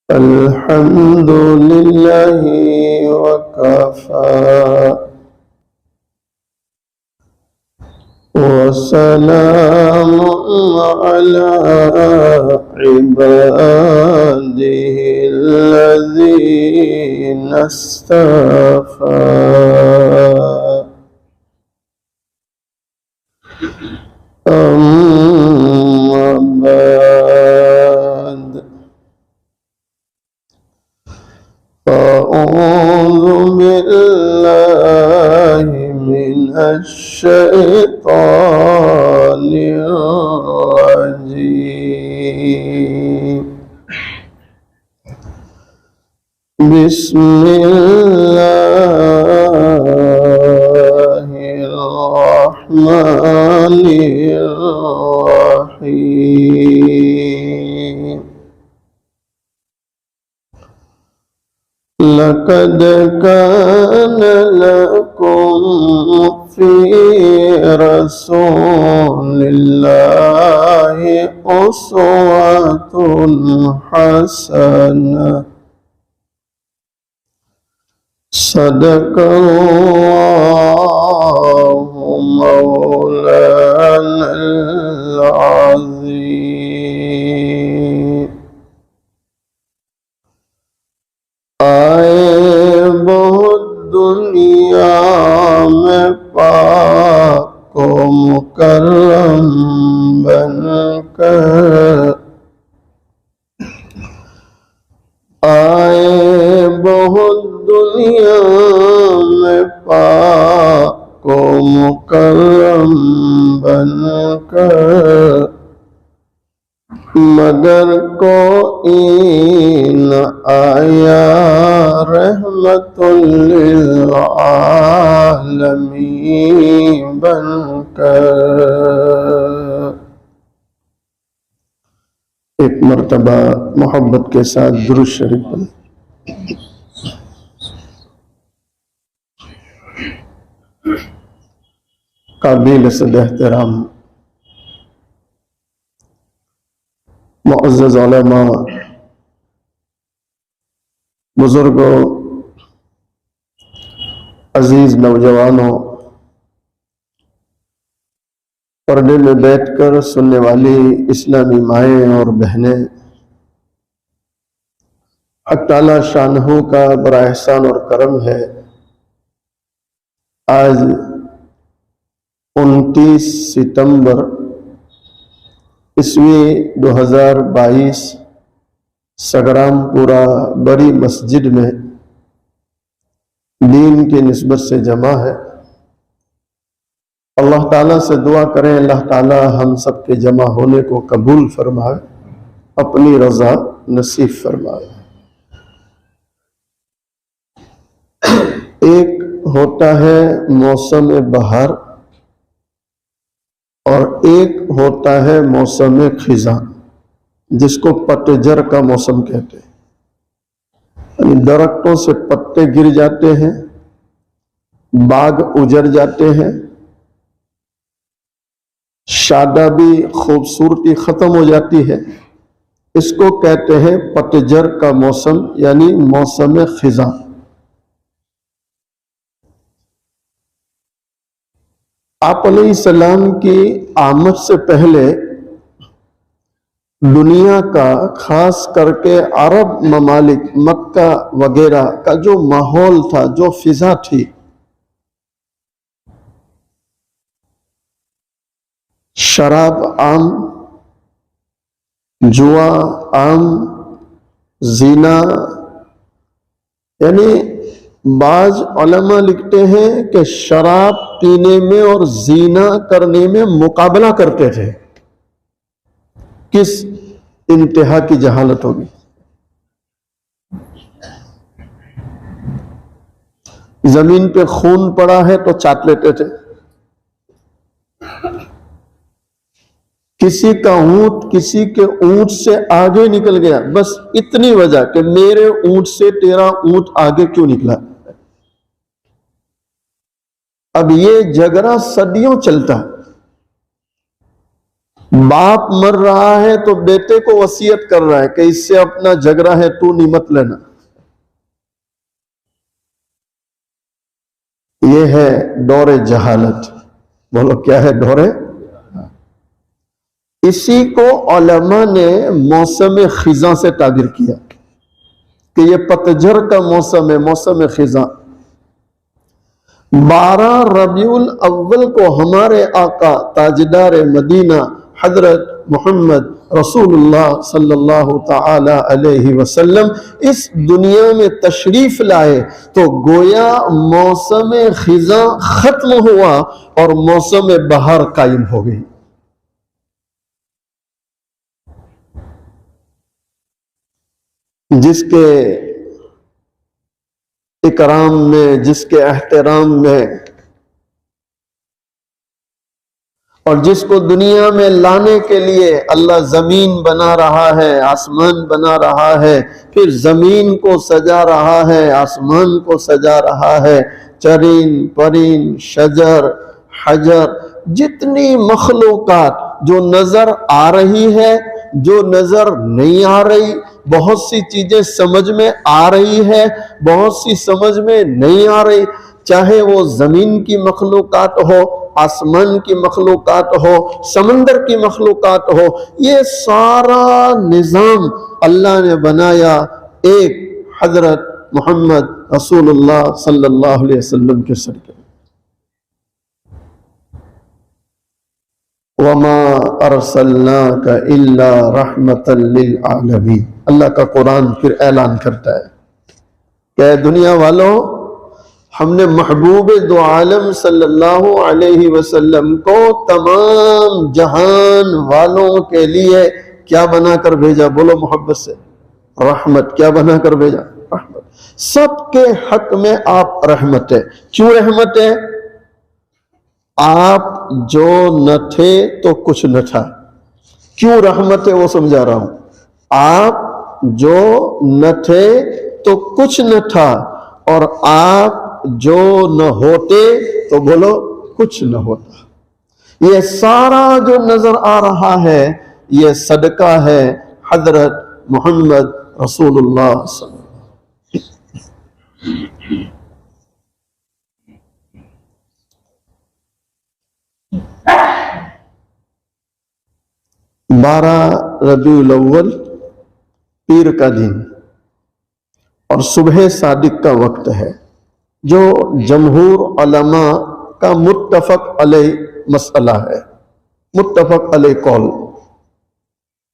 الحمد لله وكفى وسلام على عباده الذين اصطفى أما بعد أعوذ بالله من الشيطان الرجيم بسم الله الرحمن الرحيم لقد كان لكم في رسول الله أسوة حسنة صدق الله مولانا العظيم آئے بہت دنیا میں پاک و مکرم بن کر آئے بہت دنیا میں پاک و مکرم بن کر مگر کوئی نہ آیا رحمت للعالمین بن کر۔ ایک مرتبہ محبت کے ساتھ درود شریف پڑھیں۔ قابل صد احترام معزز علماء، بزرگوں، عزیز نوجوانوں، پردے میں بیٹھ کر سننے والی اسلامی مائیں اور بہنیں، حق تعالی شانہ کا بڑا احسان اور کرم ہے، آج 29 ستمبر عیسوی 2022 سگرام پورہ بڑی مسجد میں دین کی نسبت سے جمع ہے۔ اللہ تعالیٰ سے دعا کریں اللہ تعالیٰ ہم سب کے جمع ہونے کو قبول فرمائے، اپنی رضا نصیب فرمائے۔ ایک ہوتا ہے موسم بہار اور ایک ہوتا ہے موسم خزاں، جس کو پتجھڑ کا موسم کہتے ہیں، یعنی درختوں سے پتے گر جاتے ہیں، باغ اجڑ جاتے ہیں، شادابی خوبصورتی ختم ہو جاتی ہے، اس کو کہتے ہیں پتجھڑ کا موسم یعنی موسم خزاں۔ آپ علیہ السلام کی آمد سے پہلے دنیا کا خاص کر کے عرب ممالک مکہ وغیرہ کا جو ماحول تھا، جو فضا تھی، شراب عام، جوا عام، زنا، یعنی بعض علماء لکھتے ہیں کہ شراب پینے میں اور زنا کرنے میں مقابلہ کرتے تھے۔ کس انتہا کی جہالت ہوگی۔ زمین پہ خون پڑا ہے تو چاٹ لیتے تھے، کسی کا اونٹ کسی کے اونٹ سے آگے نکل گیا، بس اتنی وجہ کہ میرے اونٹ سے تیرا اونٹ آگے کیوں نکلا۔ اب یہ جھگڑا صدیوں چلتا، باپ مر رہا ہے تو بیٹے کو وصیت کر رہا ہے کہ اس سے اپنا جھگڑا ہے تو نہیں مت لینا. یہ ہے دور جہالت. بولو کیا ہے دور؟ اسی کو علماء نے موسم خزاں سے تعبیر کیا کہ یہ پتجھڑ کا موسم ہے، موسم خزاں. 12 ربیع الاول کو ہمارے آقا تاجدار مدینہ حضرت محمد رسول اللہ صلی اللہ تعالی علیہ وسلم اس دنیا میں تشریف لائے تو گویا موسم خزاں ختم ہوا اور موسم بہار قائم ہو گئی. جس کے اکرام میں، جس کے احترام میں اور جس کو دنیا میں لانے کے لیے اللہ زمین بنا رہا ہے، آسمان بنا رہا ہے، پھر زمین کو سجا رہا ہے، آسمان کو سجا رہا ہے، چرین پرین شجر حجر جتنی مخلوقات جو نظر آ رہی ہے، جو نظر نہیں آ رہی، بہت سی چیزیں سمجھ میں آ رہی ہے، بہت سی سمجھ میں نہیں آ رہی، چاہے وہ زمین کی مخلوقات ہو، آسمان کی مخلوقات ہو، سمندر کی مخلوقات ہو، یہ سارا نظام اللہ نے بنایا ایک حضرت محمد رسول اللہ صلی اللہ علیہ وسلم کے صدقے. وَمَا أَرْسَلْنَاكَ إِلَّا رَحْمَةً لِّلْعَالَمِينَ. اللہ کا قرآن پھر اعلان کرتا ہے کہ اے دنیا والوں، ہم نے محبوب دو عالم صلی اللہ علیہ وسلم کو تمام جہان والوں کے لیے کیا بنا کر بھیجا؟ بولو محبت سے. رحمت. کیا بنا کر بھیجا؟ رحمت. سب کے حق میں آپ رحمت ہے. کیوں رحمت ہے؟ آپ جو نہ تھے تو کچھ نہ تھا. کیوں رحمت ہے وہ سمجھا رہا ہوں. آپ جو نہ تھے تو کچھ نہ تھا، اور آپ جو نہ ہوتے تو بولو کچھ نہ ہوتا. یہ سارا جو نظر آ رہا ہے یہ صدقہ ہے حضرت محمد رسول اللہ صلی اللہ علیہ وسلم. 12 ربیع الاول پیر کا دن اور صبح صادق کا وقت ہے، جو جمہور علماء کا متفق علیہ مسئلہ ہے، متفق علیہ قول.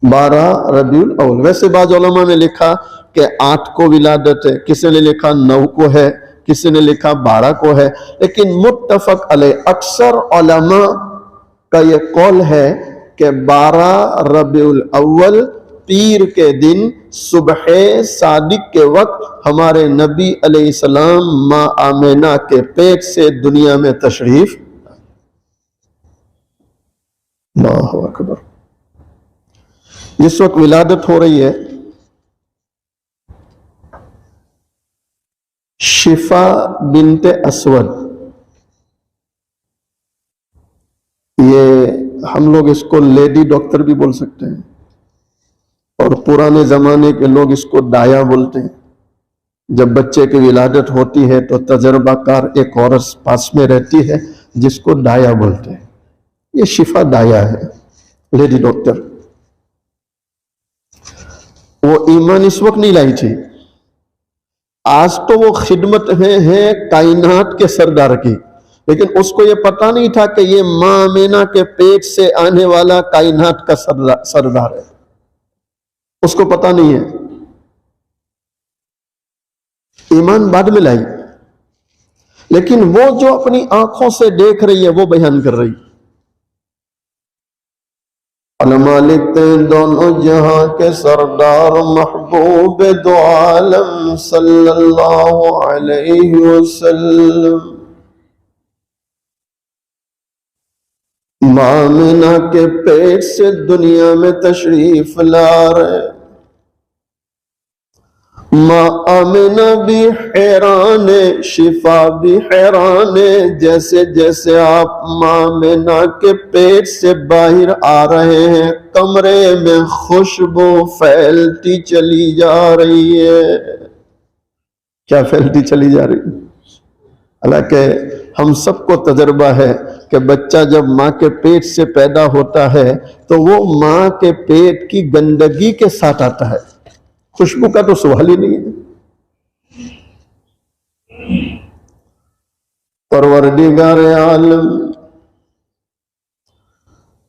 12 ربیع الاول. ویسے بعض علماء نے لکھا کہ 8 کو ولادت ہے، کسی نے لکھا 9 کو ہے، کسی نے لکھا 12 کو ہے، لیکن متفق علیہ اکثر علماء کا یہ قول ہے کہ 12 ربیع الاول پیر کے دن صبح صادق کے وقت ہمارے نبی علیہ السلام ماں آمینہ کے پیٹ سے دنیا میں تشریف. اللہ اکبر. جس وقت ولادت ہو رہی ہے، شفا بنت اسود، یہ ہم لوگ اس کو لیڈی ڈاکٹر بھی بول سکتے ہیں، اور پرانے زمانے کے لوگ اس کو دایا بولتے ہیں. جب بچے کی ولادت ہوتی ہے تو تجربہ کار ایک عورت پاس میں رہتی ہے جس کو دایا بولتے ہیں. یہ شفا دایا ہے، لیڈی ڈاکٹر. وہ ایمان اس وقت نہیں لائی تھی، آج تو وہ خدمت میں ہے کائنات کے سردار کی، لیکن اس کو یہ پتا نہیں تھا کہ یہ ماں آمینہ کے پیٹ سے آنے والا کائنات کا سردار ہے. اس کو پتا نہیں ہے. ایمان بعد میں لائی، لیکن وہ جو اپنی آنکھوں سے دیکھ رہی ہے وہ بیان کر رہی. علماء لکھتے ہیں دونوں جہاں کے سردار محبوب دو عالم صلی اللہ علیہ وسلم ماں آمینہ کے پیٹ سے دنیا میں تشریف لا رہے. ماں آمنہ بھی حیران ہے، شفا بھی حیران ہے، جیسے جیسے آپ ماں آمنہ کے پیٹ سے باہر آ رہے ہیں کمرے میں خوشبو پھیلتی چلی جا رہی ہے۔ کیا پھیلتی چلی جا رہی ہے؟ حالانکہ ہم سب کو تجربہ ہے کہ بچہ جب ماں کے پیٹ سے پیدا ہوتا ہے تو وہ ماں کے پیٹ کی گندگی کے ساتھ آتا ہے، خوشبو کا تو سوال ہی نہیں ہے۔ پروردگار عالم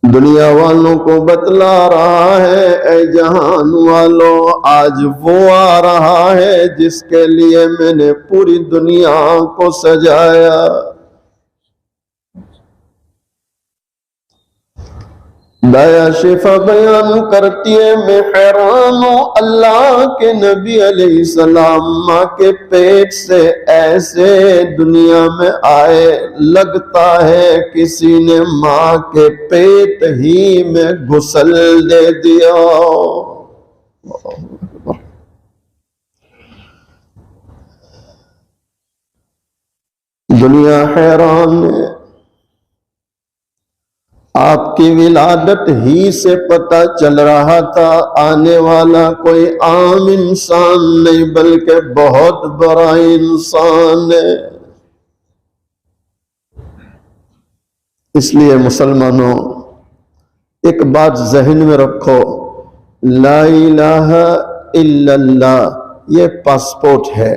دنیا والوں کو بتلا رہا ہے، اے جہان والوں، آج وہ آ رہا ہے جس کے لیے میں نے پوری دنیا کو سجایا۔ دایا شفا بیان کرتی ہے، میں حیران ہوں اللہ کے نبی علیہ السلام ماں کے پیٹ سے ایسے دنیا میں آئے، لگتا ہے کسی نے ماں کے پیٹ ہی میں غسل دے دیا۔ دنیا حیران ہے۔ آپ کی ولادت ہی سے پتہ چل رہا تھا آنے والا کوئی عام انسان نہیں بلکہ بہت بڑا انسان ہے۔ اس لیے مسلمانوں ایک بات ذہن میں رکھو، لا الہ الا اللہ یہ پاسپورٹ ہے۔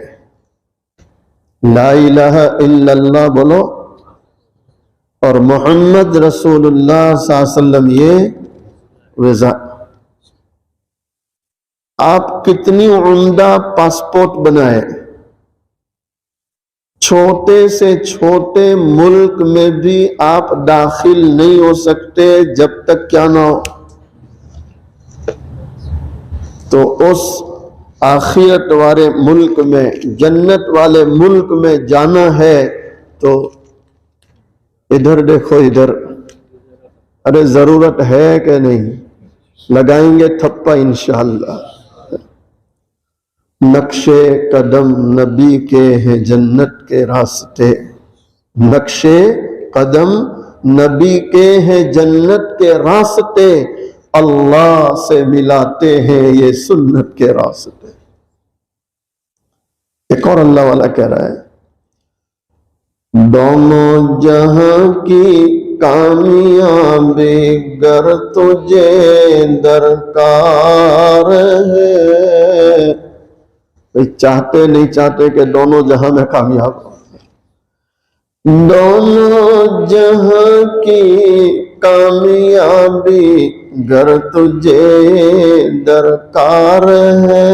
لا الہ الا اللہ بولو، اور محمد رسول اللہ صلی اللہ علیہ وسلم یہ ویزا۔ آپ کتنی عمدہ پاسپورٹ بنائے، چھوٹے سے چھوٹے ملک میں بھی آپ داخل نہیں ہو سکتے جب تک کیا نہ ہو۔ تو اس آخرت والے ملک میں، جنت والے ملک میں جانا ہے تو ادھر دیکھو، ادھر، ارے ضرورت ہے کہ نہیں؟ لگائیں گے تھپا انشاءاللہ۔ نقشے قدم نبی کے ہیں جنت کے راستے، نقشے قدم نبی کے ہیں جنت کے راستے، اللہ سے ملاتے ہیں یہ سنت کے راستے۔ ایک اور اللہ والا کہہ رہا ہے، دونوں جہاں کی کامیابی گر تجھے درکار ہے۔ چاہتے نہیں چاہتے کہ دونوں جہاں میں کامیاب ہو، دونوں جہاں کی کامیابی گر تجھے درکار ہے،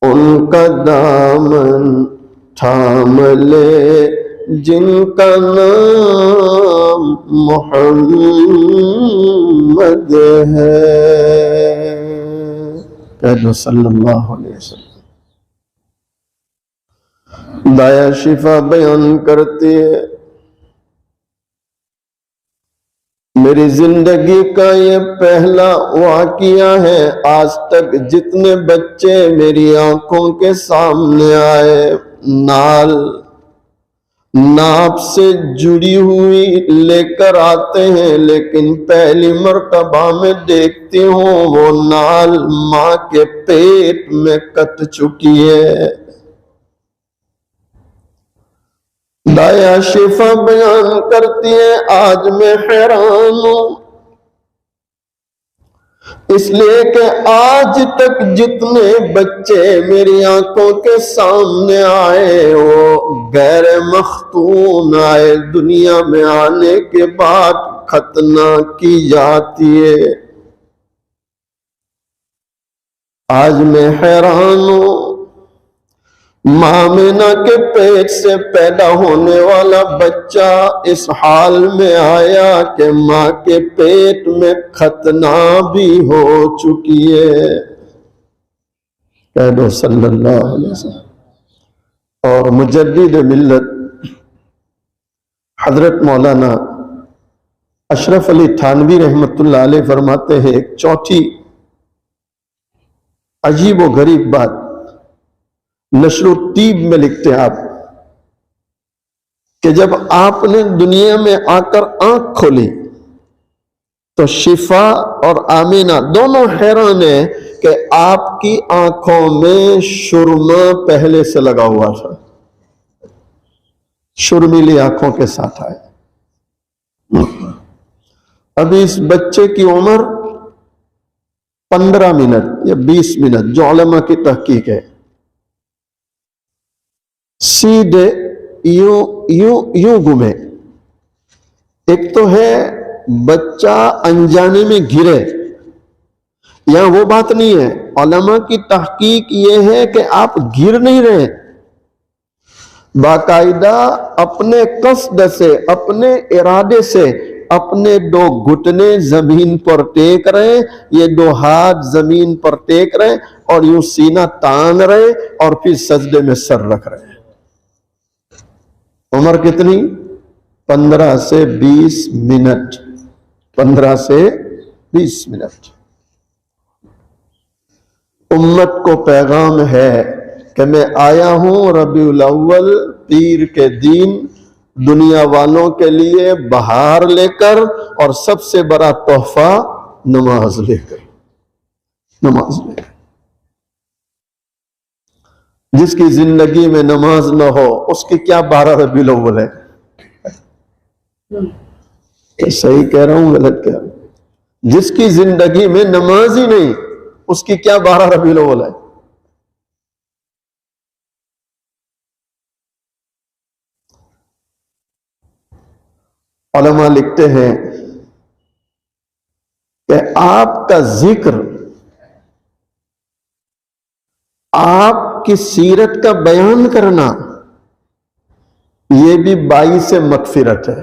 ان کا دامن تھام لے جن کا نام محمد ہے، کہہ صلی اللہ علیہ وسلم۔ دایا شفا بیان کرتی ہے، میری زندگی کا یہ پہلا واقعہ ہے، آج تک جتنے بچے میری آنکھوں کے سامنے آئے ناپ سے جڑی ہوئی لے کر آتے ہیں، لیکن پہلی مرتبہ میں دیکھتی ہوں وہ نال ماں کے پیٹ میں کٹ چکی ہے۔ دایا شفا بیان کرتی ہے، آج میں حیران ہوں، اس لیے کہ آج تک جتنے بچے میری آنکھوں کے سامنے آئے وہ غیر مختون آئے، دنیا میں آنے کے بعد ختنہ کی جاتی ہے۔ آج میں حیران ہوں، ماں آمنہ کے پیٹ سے پیدا ہونے والا بچہ اس حال میں آیا کہ ماں کے پیٹ میں ختنہ بھی ہو چکی ہے، کہہ دو صلی اللہ علیہ وسلم۔ اور مجدد ملت حضرت مولانا اشرف علی تھانوی رحمت اللہ علیہ فرماتے ہیں، ایک چوتھی عجیب و غریب بات، نشر الطیب میں لکھتے ہیں آپ کہ جب آپ نے دنیا میں آ کر آنکھ کھولی تو شفا اور آمینہ دونوں حیران ہیں کہ آپ کی آنکھوں میں سرما پہلے سے لگا ہوا تھا، شرمیلی آنکھوں کے ساتھ آئے۔ ابھی اس بچے کی عمر 15 منٹ یا 20 منٹ جو علماء کی تحقیق ہے، سیدھے یوں گھومے۔ ایک تو ہے بچہ انجانے میں گرے، یہاں وہ بات نہیں ہے، علماء کی تحقیق یہ ہے کہ آپ گر نہیں رہے، باقاعدہ اپنے قصد سے، اپنے ارادے سے اپنے 2 گھٹنے زمین پر ٹیک رہے، یہ 2 ہاتھ زمین پر ٹیک رہے اور یوں سینہ تان رہے اور پھر سجدے میں سر رکھ رہے۔ عمر کتنی؟ 15 سے 20 منٹ، 15 سے 20 منٹ۔ امت کو پیغام ہے کہ میں آیا ہوں ربیع الاول پیر کے دن دنیا والوں کے لیے بہار لے کر، اور سب سے بڑا تحفہ نماز لے کر، نماز لے کر۔ جس کی زندگی میں نماز نہ ہو اس کی کیا 12 ربیع الاول ہے؟ صحیح کہہ رہا ہوں غلط کہہ رہا ہوں؟ جس کی زندگی میں نماز ہی نہیں اس کی کیا 12 ربیع الاول ہے؟ علماء لکھتے ہیں کہ آپ کا ذکر، آپ کی سیرت کا بیان کرنا، یہ بھی باعث مغفرت ہے۔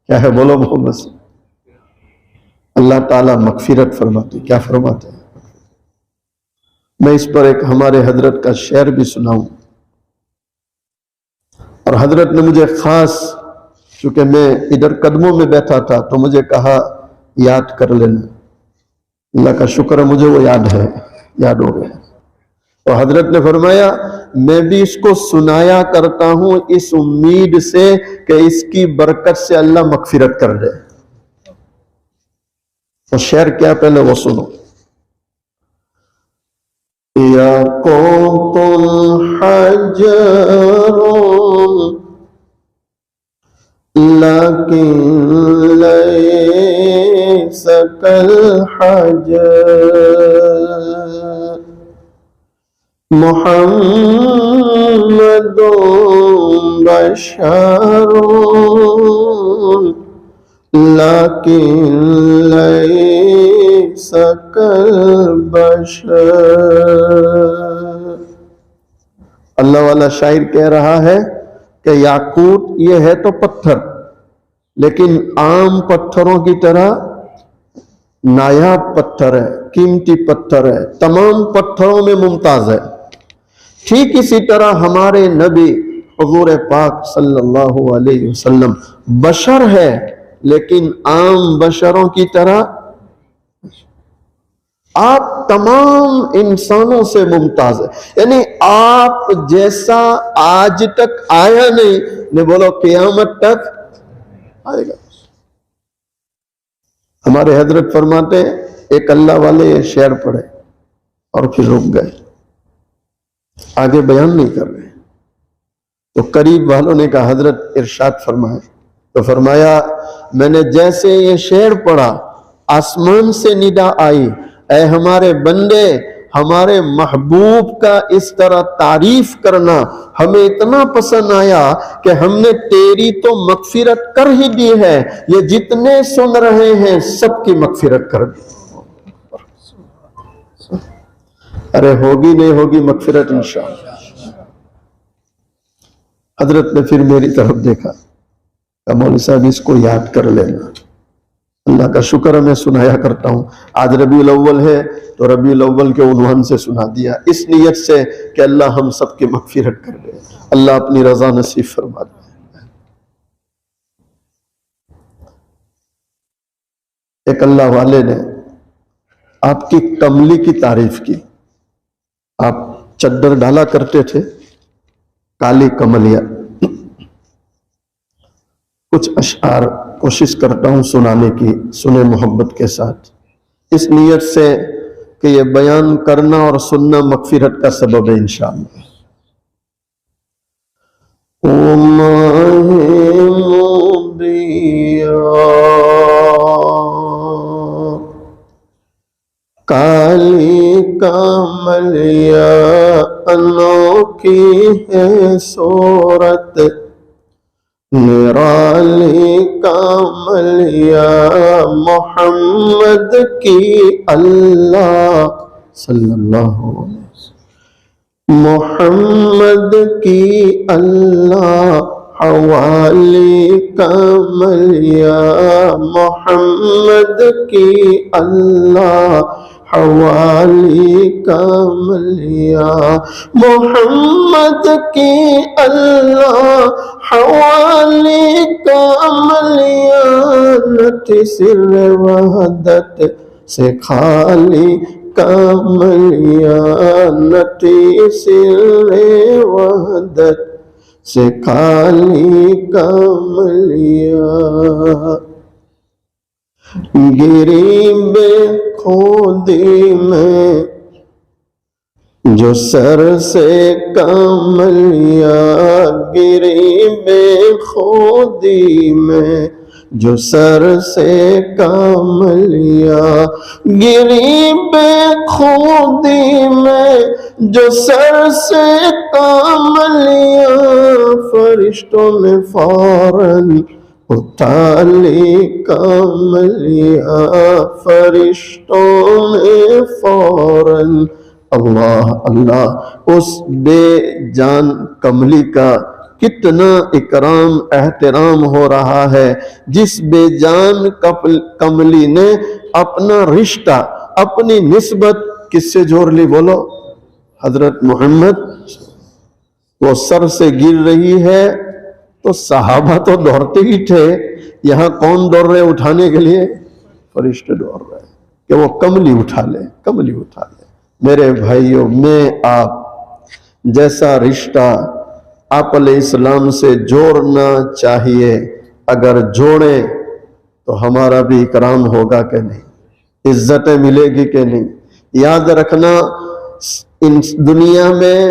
کیا ہے؟ بولو محمد سے۔ اللہ تعالیٰ مغفرت فرماتے، کیا فرماتے ہیں؟ میں اس پر ایک ہمارے حضرت کا شعر بھی سناؤں، اور حضرت نے مجھے خاص، چونکہ میں ادھر قدموں میں بیٹھا تھا تو مجھے کہا یاد کر لینا۔ اللہ کا شکر ہے مجھے وہ یاد ہے، یاد ہو گیا۔ تو حضرت نے فرمایا میں بھی اس کو سنایا کرتا ہوں اس امید سے کہ اس کی برکت سے اللہ مغفرت کر دے۔ تو شعر کیا پہلے وہ سنو۔ یقوت الحجر لیکن لیس کالحجر، محمد بشر لیکن لیس کالبشر۔ اللہ والا شاعر کہہ رہا ہے کہ یاقوت یہ ہے تو پتھر، لیکن عام پتھروں کی طرح نایاب پتھر ہے، قیمتی پتھر ہے، تمام پتھروں میں ممتاز ہے۔ ٹھیک اسی طرح ہمارے نبی حضور پاک صلی اللہ علیہ وسلم بشر ہے، لیکن عام بشروں کی طرح، آپ تمام انسانوں سے ممتاز ہے، یعنی آپ جیسا آج تک آیا نہیں، نے بولو قیامت تک آئے گا۔ ہمارے حضرت فرماتے ہیں ایک اللہ والے یہ شعر پڑھے اور پھر رک گئے، آگے بیان نہیں کر رہے۔ تو قریب والوں نے کہا حضرت ارشاد فرمائے، تو فرمایا میں نے جیسے یہ شعر پڑھا آسمان سے ندا آئی، اے ہمارے بندے ہمارے محبوب کا اس طرح تعریف کرنا ہمیں اتنا پسند آیا کہ ہم نے تیری تو مغفرت کر ہی دی ہے، یہ جتنے سن رہے ہیں سب کی مغفرت کر دی۔ ارے ہوگی نہیں ہوگی مغفرت انشاءاللہ۔ حضرت نے پھر میری طرف دیکھا کہ مولوی صاحب اس کو یاد کر لینا۔ اللہ کا شکر ہے میں سنایا کرتا ہوں، آج ربیع الاول ہے تو ربیع الاول کے عنوان سے سنا دیا، اس نیت سے کہ اللہ ہم سب کی مغفرت کر دے، اللہ اپنی رضا نصیب فرما دے۔ ایک اللہ والے نے آپ کی کملی کی تعریف کی، آپ چادر ڈالا کرتے تھے، کالی کملیا. کچھ اشعار کوشش کرتا ہوں سنانے کی، سنیں محبت کے ساتھ، اس نیت سے کہ یہ بیان کرنا اور سننا مغفرت کا سبب ہے انشاءاللہ. او ماہ مبیا کالی کملیا انوکھی ہے صورت، نرالی کملیا محمد کی اللہ صلی اللہ علیہ وسلم، محمد کی اللہ حوالی کملیا، محمد کی اللہ حوالی کملیا، محمد کی اللہ حوالی کملیا، نتی سر وحدت سے خالی کملیا، نتی سر وحدت سے خالی کملیا، گری بے خودی میں جو سر سے کملیا، گری بے خودی میں جو سر سے کملیا، گری بے خودی میں جو سر سے کملیا، فرشتوں نے فوراً اٹھالی کملیا، فرشتوں نے فوراً اللہ اللہ اس بے جان کملی کا کتنا اکرام احترام ہو رہا ہے، جس بے جان کملی نے اپنا رشتہ اپنی نسبت کس سے جوڑ لی؟ بولو، حضرت محمد. وہ سر سے گر رہی ہے تو صحابہ تو دوڑتے ہی تھے، یہاں کون دوڑ رہے اٹھانے کے لیے؟ فرشتے دوڑ رہے کہ وہ کملی اٹھا لے، کملی اٹھا لے. میرے بھائیوں، میں آپ جیسا رشتہ آپ علیہ السلام سے جوڑنا چاہیے، اگر جوڑیں تو ہمارا بھی اکرام ہوگا کہ نہیں، عزتیں ملے گی کہ نہیں. یاد رکھنا، اس دنیا میں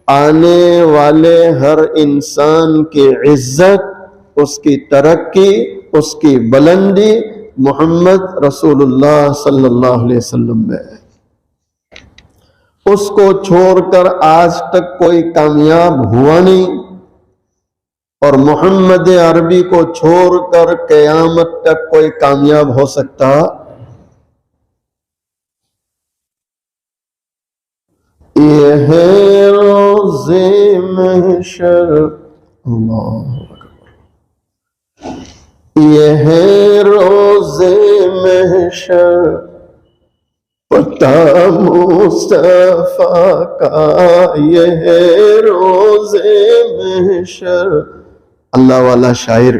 آنے والے ہر انسان کی عزت، اس کی ترقی، اس کی بلندی محمد رسول اللہ صلی اللہ علیہ وسلم میں ہے. اس کو چھوڑ کر آج تک کوئی کامیاب ہوا نہیں، اور محمد عربی کو چھوڑ کر قیامت تک کوئی کامیاب ہو سکتا؟ یہ ہے روز محشر، اللہ اکبر، یہ ہے روز محشر، پتہ مصطفیٰ کا یہ ہے روز محشر. اللہ والا شاعر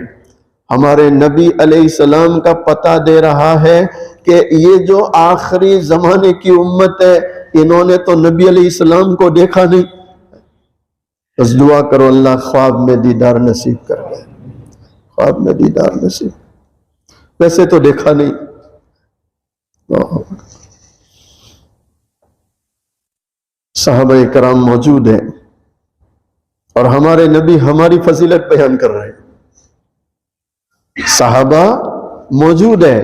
ہمارے نبی علیہ السلام کا پتہ دے رہا ہے کہ یہ جو آخری زمانے کی امت ہے، انہوں نے تو نبی علیہ السلام کو دیکھا نہیں. بس دعا کرو اللہ خواب میں دیدار نصیب کر دے، خواب میں دیدار نصیب. ویسے تو دیکھا نہیں. صحابہ کرام موجود ہیں اور ہمارے نبی ہماری فضیلت بیان کر رہے ہیں. صحابہ موجود ہے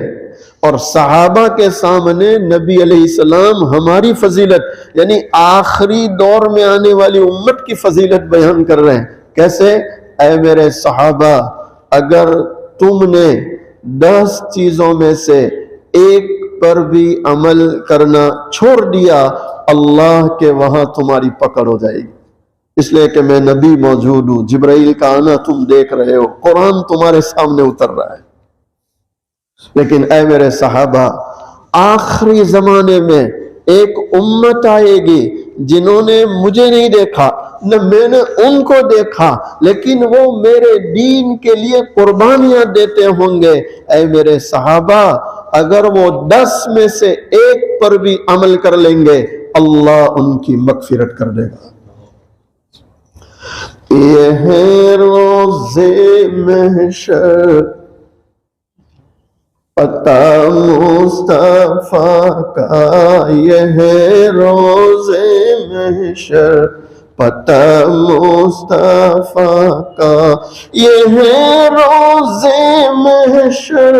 اور صحابہ کے سامنے نبی علیہ السلام ہماری فضیلت، یعنی آخری دور میں آنے والی امت کی فضیلت بیان کر رہے ہیں. کیسے؟ اے میرے صحابہ، اگر تم نے 10 چیزوں میں سے ایک پر بھی عمل کرنا چھوڑ دیا، اللہ کے وہاں تمہاری پکڑ ہو جائے گی. اس لیے کہ میں نبی موجود ہوں، جبرائیل کا آنا تم دیکھ رہے ہو، قرآن تمہارے سامنے اتر رہا ہے. لیکن اے میرے صحابہ، آخری زمانے میں ایک امت آئے گی جنہوں نے مجھے نہیں دیکھا، نہ میں نے ان کو دیکھا، لیکن وہ میرے دین کے لیے قربانیاں دیتے ہوں گے. اے میرے صحابہ، اگر وہ 10 میں سے ایک پر بھی عمل کر لیں گے، اللہ ان کی مغفرت کر دے گا۔ یہ ہے روز محشر پتہ مصطفیٰ کا، یہ ہے روز محشر پتہ مصطفیٰ کا، یہ ہے روز محشر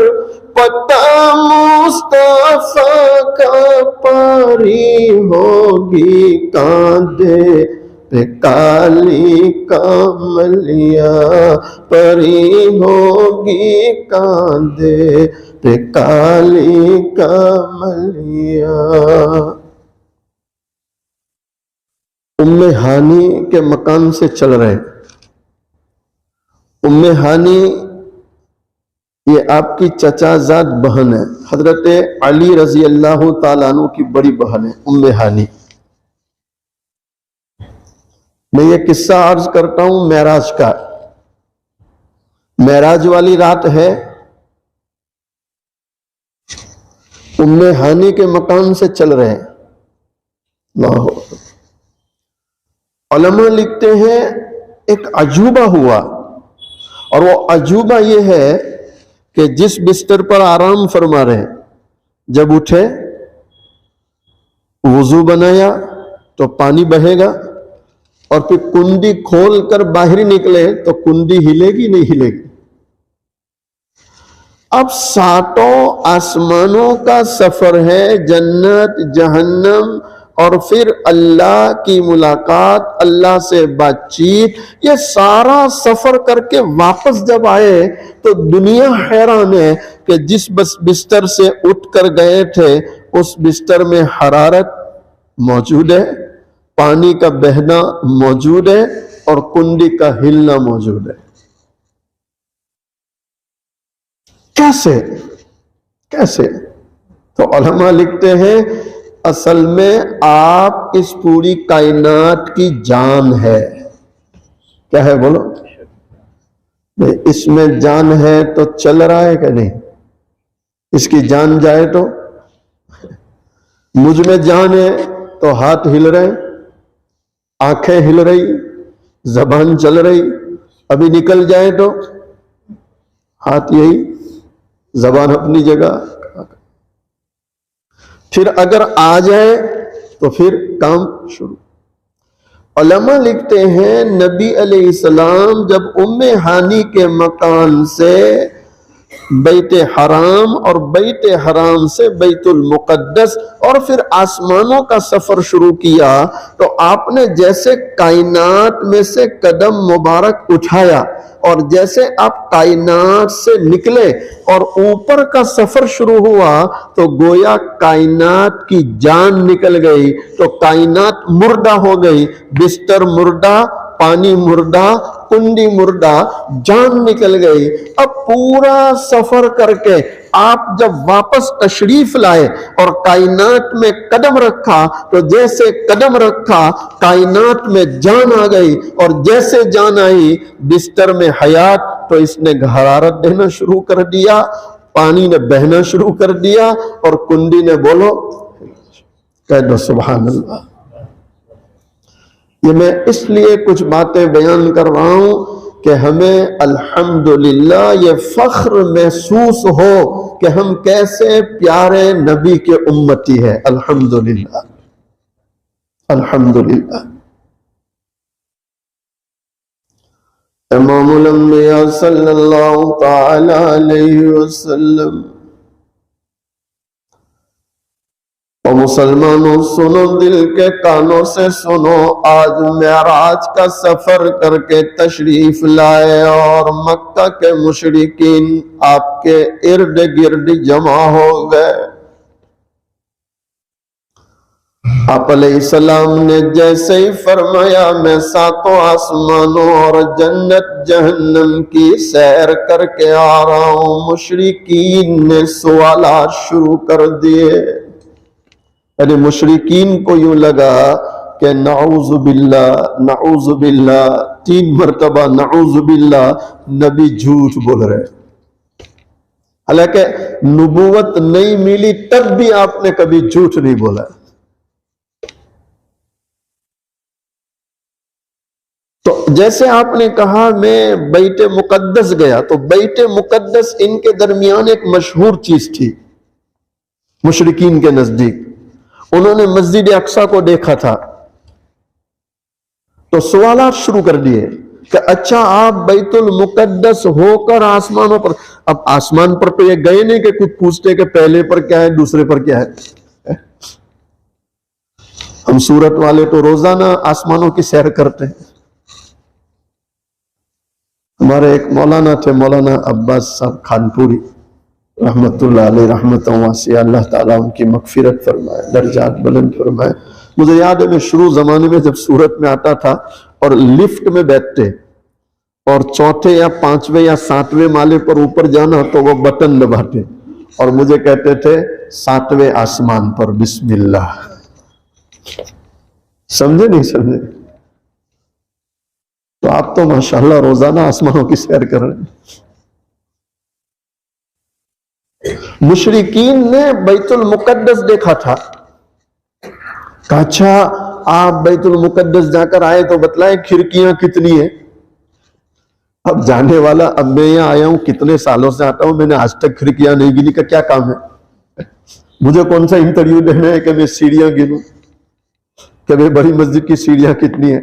پتہ مصطفیٰ کا، پاری ہوگی کاندھے پہ کالی کملیاں، پری ہوگی کاندھے پہ کالی کملیاں۔ ام ہانی کے مکان سے چل رہے ہیں۔ ام ہانی یہ آپ کی چچا زاد بہن ہے، حضرت علی رضی اللہ تعالیٰ عنہ کی بڑی بہن ہے ام ہانی۔ میں یہ قصہ عرض کرتا ہوں معراج کا۔ معراج والی رات ہے، ام ہانی کے مکان سے چل رہے ہیں۔ اللہ اکبر۔ علماء لکھتے ہیں ایک عجوبہ ہوا، اور وہ عجوبہ یہ ہے کہ جس بستر پر آرام فرما رہے ہیں، جب اٹھے وضو بنایا تو پانی بہے گا، اور پھر کنڈی کھول کر باہر نکلے تو کنڈی ہلے گی نہیں ہلے گی۔ اب ساتوں آسمانوں کا سفر ہے، جنت جہنم اور پھر اللہ کی ملاقات، اللہ سے بات چیت، یہ سارا سفر کر کے واپس جب آئے تو دنیا حیران ہے کہ جس بستر سے اٹھ کر گئے تھے اس بستر میں حرارت موجود ہے، پانی کا بہنا موجود ہے، اور کنڈی کا ہلنا موجود ہے۔ کیسے؟ تو علماء لکھتے ہیں اصل میں آپ اس پوری کائنات کی جان ہے۔ کیا ہے بولو؟ اس میں جان ہے تو چل رہا ہے کہ نہیں؟ اس کی جان جائے تو؟ مجھ میں جان ہے تو ہاتھ ہل رہے، آنکھیں ہل رہی، زبان چل رہی، ابھی نکل جائے تو ہاتھ یہی، زبان اپنی جگہ، پھر اگر آ جائے تو پھر کام شروع۔ علماء لکھتے ہیں نبی علیہ السلام جب ام ہانی کے مکان سے بیت حرام اور بیت حرام سے بیت المقدس اور پھر آسمانوں کا سفر شروع کیا، تو آپ نے جیسے کائنات میں سے قدم مبارک اٹھایا اور جیسے آپ کائنات سے نکلے اور اوپر کا سفر شروع ہوا تو گویا کائنات کی جان نکل گئی، تو کائنات مردہ ہو گئی، بستر مردہ، پانی مردہ، کنڈی مردہ، جان نکل گئی۔ اب پورا سفر کر کے آپ جب واپس تشریف لائے اور کائنات میں قدم رکھا تو جیسے قدم رکھا کائنات میں جان آ گئی، اور جیسے جان آئی بستر میں حیات، تو اس نے حرارت دینا شروع کر دیا، پانی نے بہنا شروع کر دیا، اور کنڈی نے بولو کہہ دو سبحان اللہ۔ یہ میں اس لیے کچھ باتیں بیان کر رہا ہوں کہ ہمیں الحمدللہ یہ فخر محسوس ہو کہ ہم کیسے پیارے نبی کے امتی ہیں۔ الحمدللہ الحمدللہ۔ امام الانبیاء صلی اللہ تعالی علیہ وسلم، اور مسلمانوں سنو، دل کے کانوں سے سنو، آج معراج کا سفر کر کے تشریف لائے اور مکہ کے مشرکین آپ کے ارد گرد جمع ہو گئے۔ آپ علیہ السلام نے جیسے ہی فرمایا میں ساتوں آسمانوں اور جنت جہنم کی سیر کر کے آ رہا ہوں، مشرکین نے سوالات شروع کر دیے۔ یعنی مشرکین کو یوں لگا کہ نعوذ باللہ 3 مرتبہ نعوذ باللہ نبی جھوٹ بول رہے، حالانکہ نبوت نہیں ملی تب بھی آپ نے کبھی جھوٹ نہیں بولا۔ جیسے آپ نے کہا میں بیت مقدس گیا، تو بیت مقدس ان کے درمیان ایک مشہور چیز تھی مشرکین کے نزدیک. انہوں نے مسجد اقصی کو دیکھا تھا تو سوالات شروع کر دیے کہ اچھا آپ بیت المقدس ہو کر آسمانوں پر، اب آسمان پر تو یہ گئے نہیں کہ کچھ پوچھتے کہ پہلے پر کیا ہے دوسرے پر کیا ہے. ہم سورت والے تو روزانہ آسمانوں کی سیر کرتے ہیں. ہمارے ایک مولانا تھے، مولانا عباس صاحب خانپوری رحمت اللہ علیہ رحمتوں واسعہ، اللہ تعالیٰ ان کی مغفرت فرمائے، درجات بلند فرمائے. مجھے یاد ہے میں شروع زمانے میں جب سورت میں آتا تھا اور لفٹ میں بیٹھتے اور چوتھے یا پانچویں یا ساتویں مالے پر اوپر جانا تو وہ بٹن دباتے اور مجھے کہتے تھے 7ویں آسمان پر بسم اللہ. سمجھے نہیں سمجھے؟ تو آپ تو ماشاءاللہ روزانہ آسمانوں کی سیر کر رہے ہیں. مشرکین نے بیت المقدس دیکھا تھا. کہا اچھا آپ بیت المقدس جا کر آئے تو بتلائیں کھڑکیاں کتنی ہیں. اب جانے والا، اب میں یہاں آیا ہوں کتنے سالوں سے آتا ہوں، میں نے آج تک کھڑکیاں نہیں گنی. کا کیا کام ہے؟ مجھے کون سا انٹرویو دینا ہے کہ میں سیڑھیاں گنوں کہ میں بڑی مسجد کی سیڑھیاں کتنی ہیں؟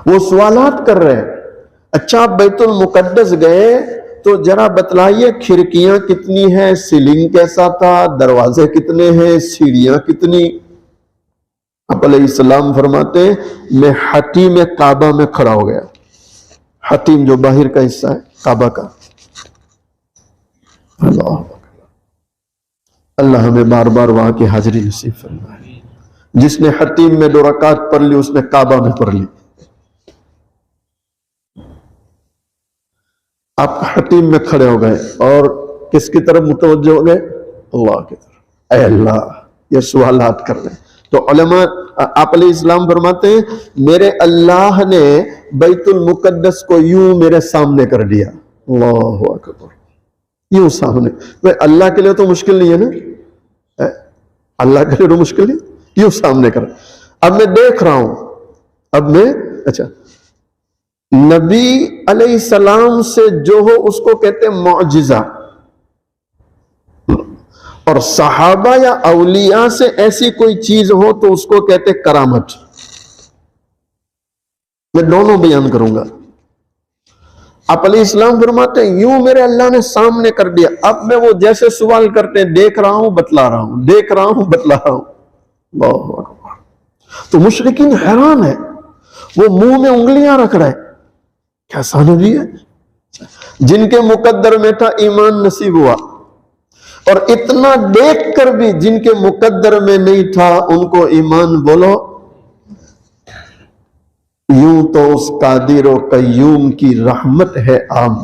وہ سوالات کر رہے ہیں. اچھا آپ بیت المقدس گئے تو ذرا بتلائیے کھڑکیاں کتنی ہیں، سیلنگ کیسا تھا، دروازے کتنے ہیں، سیڑھیاں کتنی. آپ علیہ السلام فرماتے ہیں میں حتیم کعبہ میں کھڑا ہو گیا. حتیم جو باہر کا حصہ ہے کعبہ کا. اللہ ہمیں بار بار وہاں کی حاضری نصیب فرمائے. جس نے حتیم میں 2 رکعت پڑھ لی اس نے کعبہ میں پڑھ لی. آپ حتیم میں کھڑے ہو گئے اور کس کی طرف متوجہ ہو گئے؟ اللہ کی طرف. اے اللہ، یہ سوالات کر رہے ہیں. تو علماء آپ علیہ السلام فرماتے ہیں میرے اللہ نے بیت المقدس کو یوں میرے سامنے کر دیا. اللہ اکبر. یوں سامنے. اللہ کے لیے تو مشکل نہیں ہے نا، اللہ کے لیے تو مشکل نہیں. یوں سامنے کر. اب میں دیکھ رہا ہوں. اب میں اچھا نبی علیہ السلام سے جو ہو اس کو کہتے ہیں معجزہ، اور صحابہ یا اولیاء سے ایسی کوئی چیز ہو تو اس کو کہتے ہیں کرامت. میں دونوں بیان کروں گا. آپ علیہ السلام فرماتے ہیں یوں میرے اللہ نے سامنے کر دیا. اب میں وہ جیسے سوال کرتے ہیں دیکھ رہا ہوں بتلا رہا ہوں، دیکھ رہا ہوں بتلا رہا ہوں. اللہ اکبر. تو مشرکین حیران ہے، وہ منہ میں انگلیاں رکھ رہے. کیسا نبی ہے جن کے مقدر میں تھا ایمان نصیب ہوا، اور اتنا دیکھ کر بھی جن کے مقدر میں نہیں تھا ان کو ایمان بولو. یوں تو اس قادر و قیوم کی رحمت ہے عام،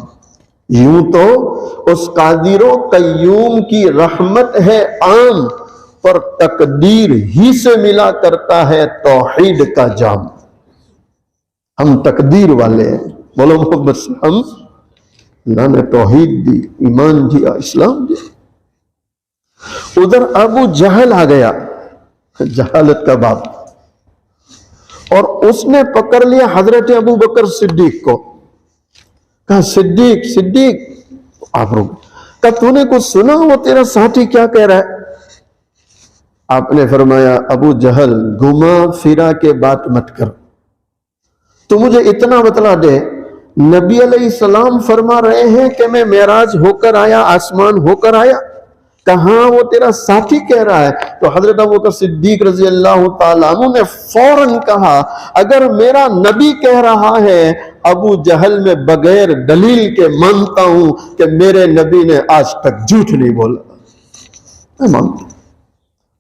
یوں تو اس قادر و قیوم کی رحمت ہے عام، پر تقدیر ہی سے ملا کرتا ہے توحید کا جام. ہم تقدیر والے ہیں. بولو محمد سے ہم، اللہ نے توحید دی، ایمان دیا، اسلام دیا. ادھر ابو جہل آ گیا، جہالت کا باپ، اور اس نے پکڑ لیا حضرت ابو بکر صدیق کو. کہا صدیق صدیق آپ رک. کہا تو نے کچھ سنا وہ تیرا ساتھی کیا کہہ رہا ہے؟ آپ نے فرمایا ابو جہل گھما پھرا کے بات مت کر. تو مجھے اتنا بتلا دے نبی علیہ السلام فرما رہے ہیں کہ میں معراج ہو کر آیا، آسمان ہو کر آیا. کہاں وہ تیرا ساتھی کہہ رہا ہے؟ تو حضرت ابوبکر صدیق رضی اللہ تعالیٰ عنہ نے فوراً کہا اگر میرا نبی کہہ رہا ہے ابو جہل میں بغیر دلیل کے مانتا ہوں کہ میرے نبی نے آج تک جھوٹ نہیں بولا. میں مانتا ہوں.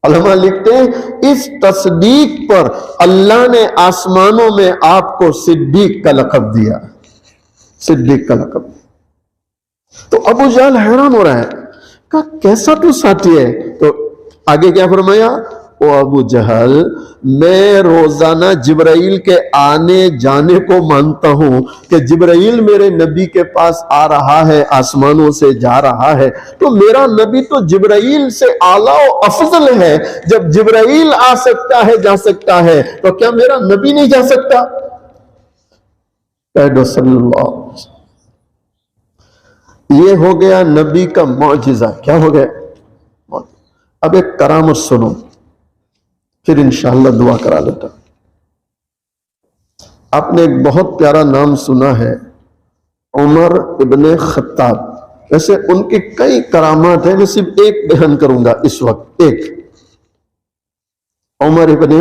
علماء لکھتے ہیں اس تصدیق پر اللہ نے آسمانوں میں آپ کو صدیق کا لقب دیا. صدیق کا لقب. تو ابو جہل حیران ہو رہا ہے، کہا کیسا تو ساتھی ہے؟ تو آگے کیا فرمایا؟ او ابو جہل میں روزانہ جبرائیل کے آنے جانے کو مانتا ہوں کہ جبرائیل میرے نبی کے پاس آ رہا ہے، آسمانوں سے جا رہا ہے. تو میرا نبی تو جبرائیل سے اعلیٰ و افضل ہے. جب جبرائیل آ سکتا ہے جا سکتا ہے تو کیا میرا نبی نہیں جا سکتا؟ کہہ دو صلی اللہ علیہ وسلم۔ یہ ہو گیا نبی کا معجزہ۔ کیا ہو گیا؟ اب ایک کرامت سنو، پھر انشاءاللہ دعا کرا لیتا۔ آپ نے ایک بہت پیارا نام سنا ہے، عمر ابن خطاب۔ ویسے ان کی کئی کرامات ہیں، میں صرف ایک بیان کروں گا اس وقت۔ ایک عمر ابن،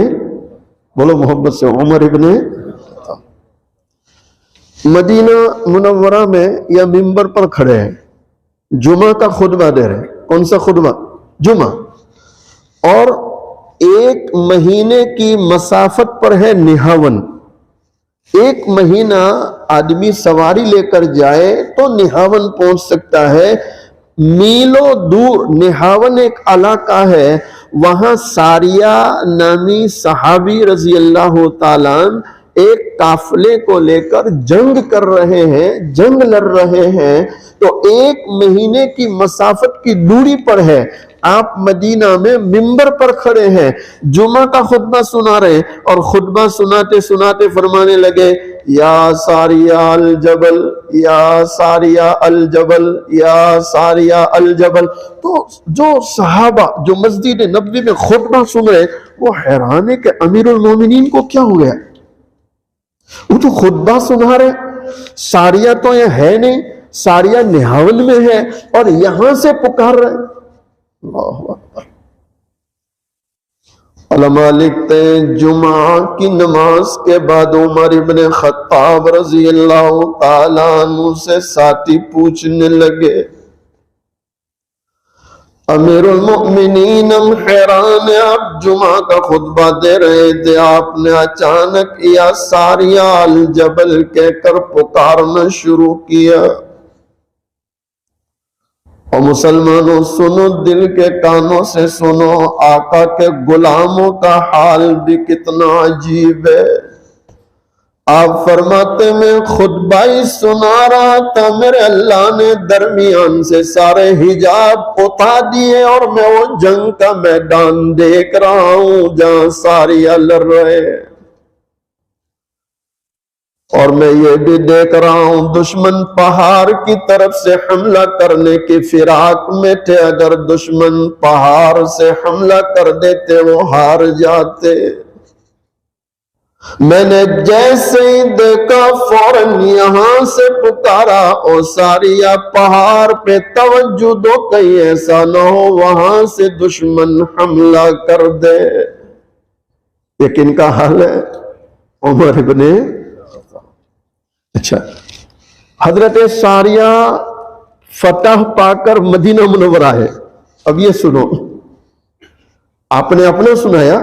بولو محبت سے، عمر ابن خطاب مدینہ منورہ میں یا منبر پر کھڑے ہیں، جمعہ کا خطبہ دے رہے ہیں۔ کون سا خطبہ؟ جمعہ۔ اور ایک مہینے کی مسافت پر ہے نہاون۔ ایک مہینہ آدمی سواری لے کر جائے تو نہاون پہنچ سکتا ہے، میلوں دور۔ نہاون ایک علاقہ ہے، وہاں ساریہ نامی صحابی رضی اللہ تعالیٰ عنہ ایک قافلے کو لے کر جنگ کر رہے ہیں، جنگ لڑ رہے ہیں، تو ایک مہینے کی مسافت کی دوری پر ہے۔ آپ مدینہ میں منبر پر کھڑے ہیں، جمعہ کا خطبہ سنا رہے ہیں، اور خطبہ سناتے سناتے فرمانے لگے، یا ساریہ الجبل، یا ساریہ الجبل، یا ساریہ الجبل۔ تو جو صحابہ جو مسجد نبوی میں خطبہ سن رہے، وہ حیران ہے کہ امیر المومنین کو کیا ہو گیا؟ وہ تو خطبہ سنا رہے، ساریہ تو یہ ہے نہیں، ساریہ نہاون میں ہے، اور یہاں سے پکار رہے۔ اللہ اکبر۔ علماء لکھتے ہیں جمعہ کی نماز کے بعد عمر ابن خطاب رضی اللہ تعالیٰ عنہ سے ساتھی پوچھنے لگے، امیر المؤمنین ہم حیران ہیں، آپ جمعہ کا خطبہ دے رہے تھے، آپ نے اچانک یا ساریہ الجبل کہہ کر پکارنا شروع کیا۔ اور مسلمانوں سنو، دل کے کانوں سے سنو، آقا کے غلاموں کا حال بھی کتنا عجیب ہے۔ آپ فرماتے میں خطبہ ہی سنا رہا تھا، میرے اللہ نے درمیان سے سارے حجاب اٹھا دیے، اور میں وہ جنگ کا میدان دیکھ رہا ہوں جہاں ساریہ لڑ رہے ہیں، اور میں یہ بھی دیکھ رہا ہوں دشمن پہاڑ کی طرف سے حملہ کرنے کی فراق میں تھے، اگر دشمن پہاڑ سے حملہ کر دیتے وہ ہار جاتے۔ میں نے جیسے ہی دیکھا فوراً یہاں سے پکارا، او ساریہ پہاڑ پہ توجہ دو، کہیں ایسا نہ ہو وہاں سے دشمن حملہ کر دے۔ یہ کن کا حال ہے؟ عمر ابن۔ اچھا، حضرت ساریہ فتح پا کر مدینہ منورہ ہے۔ اب یہ سنو، آپ نے اپنا سنایا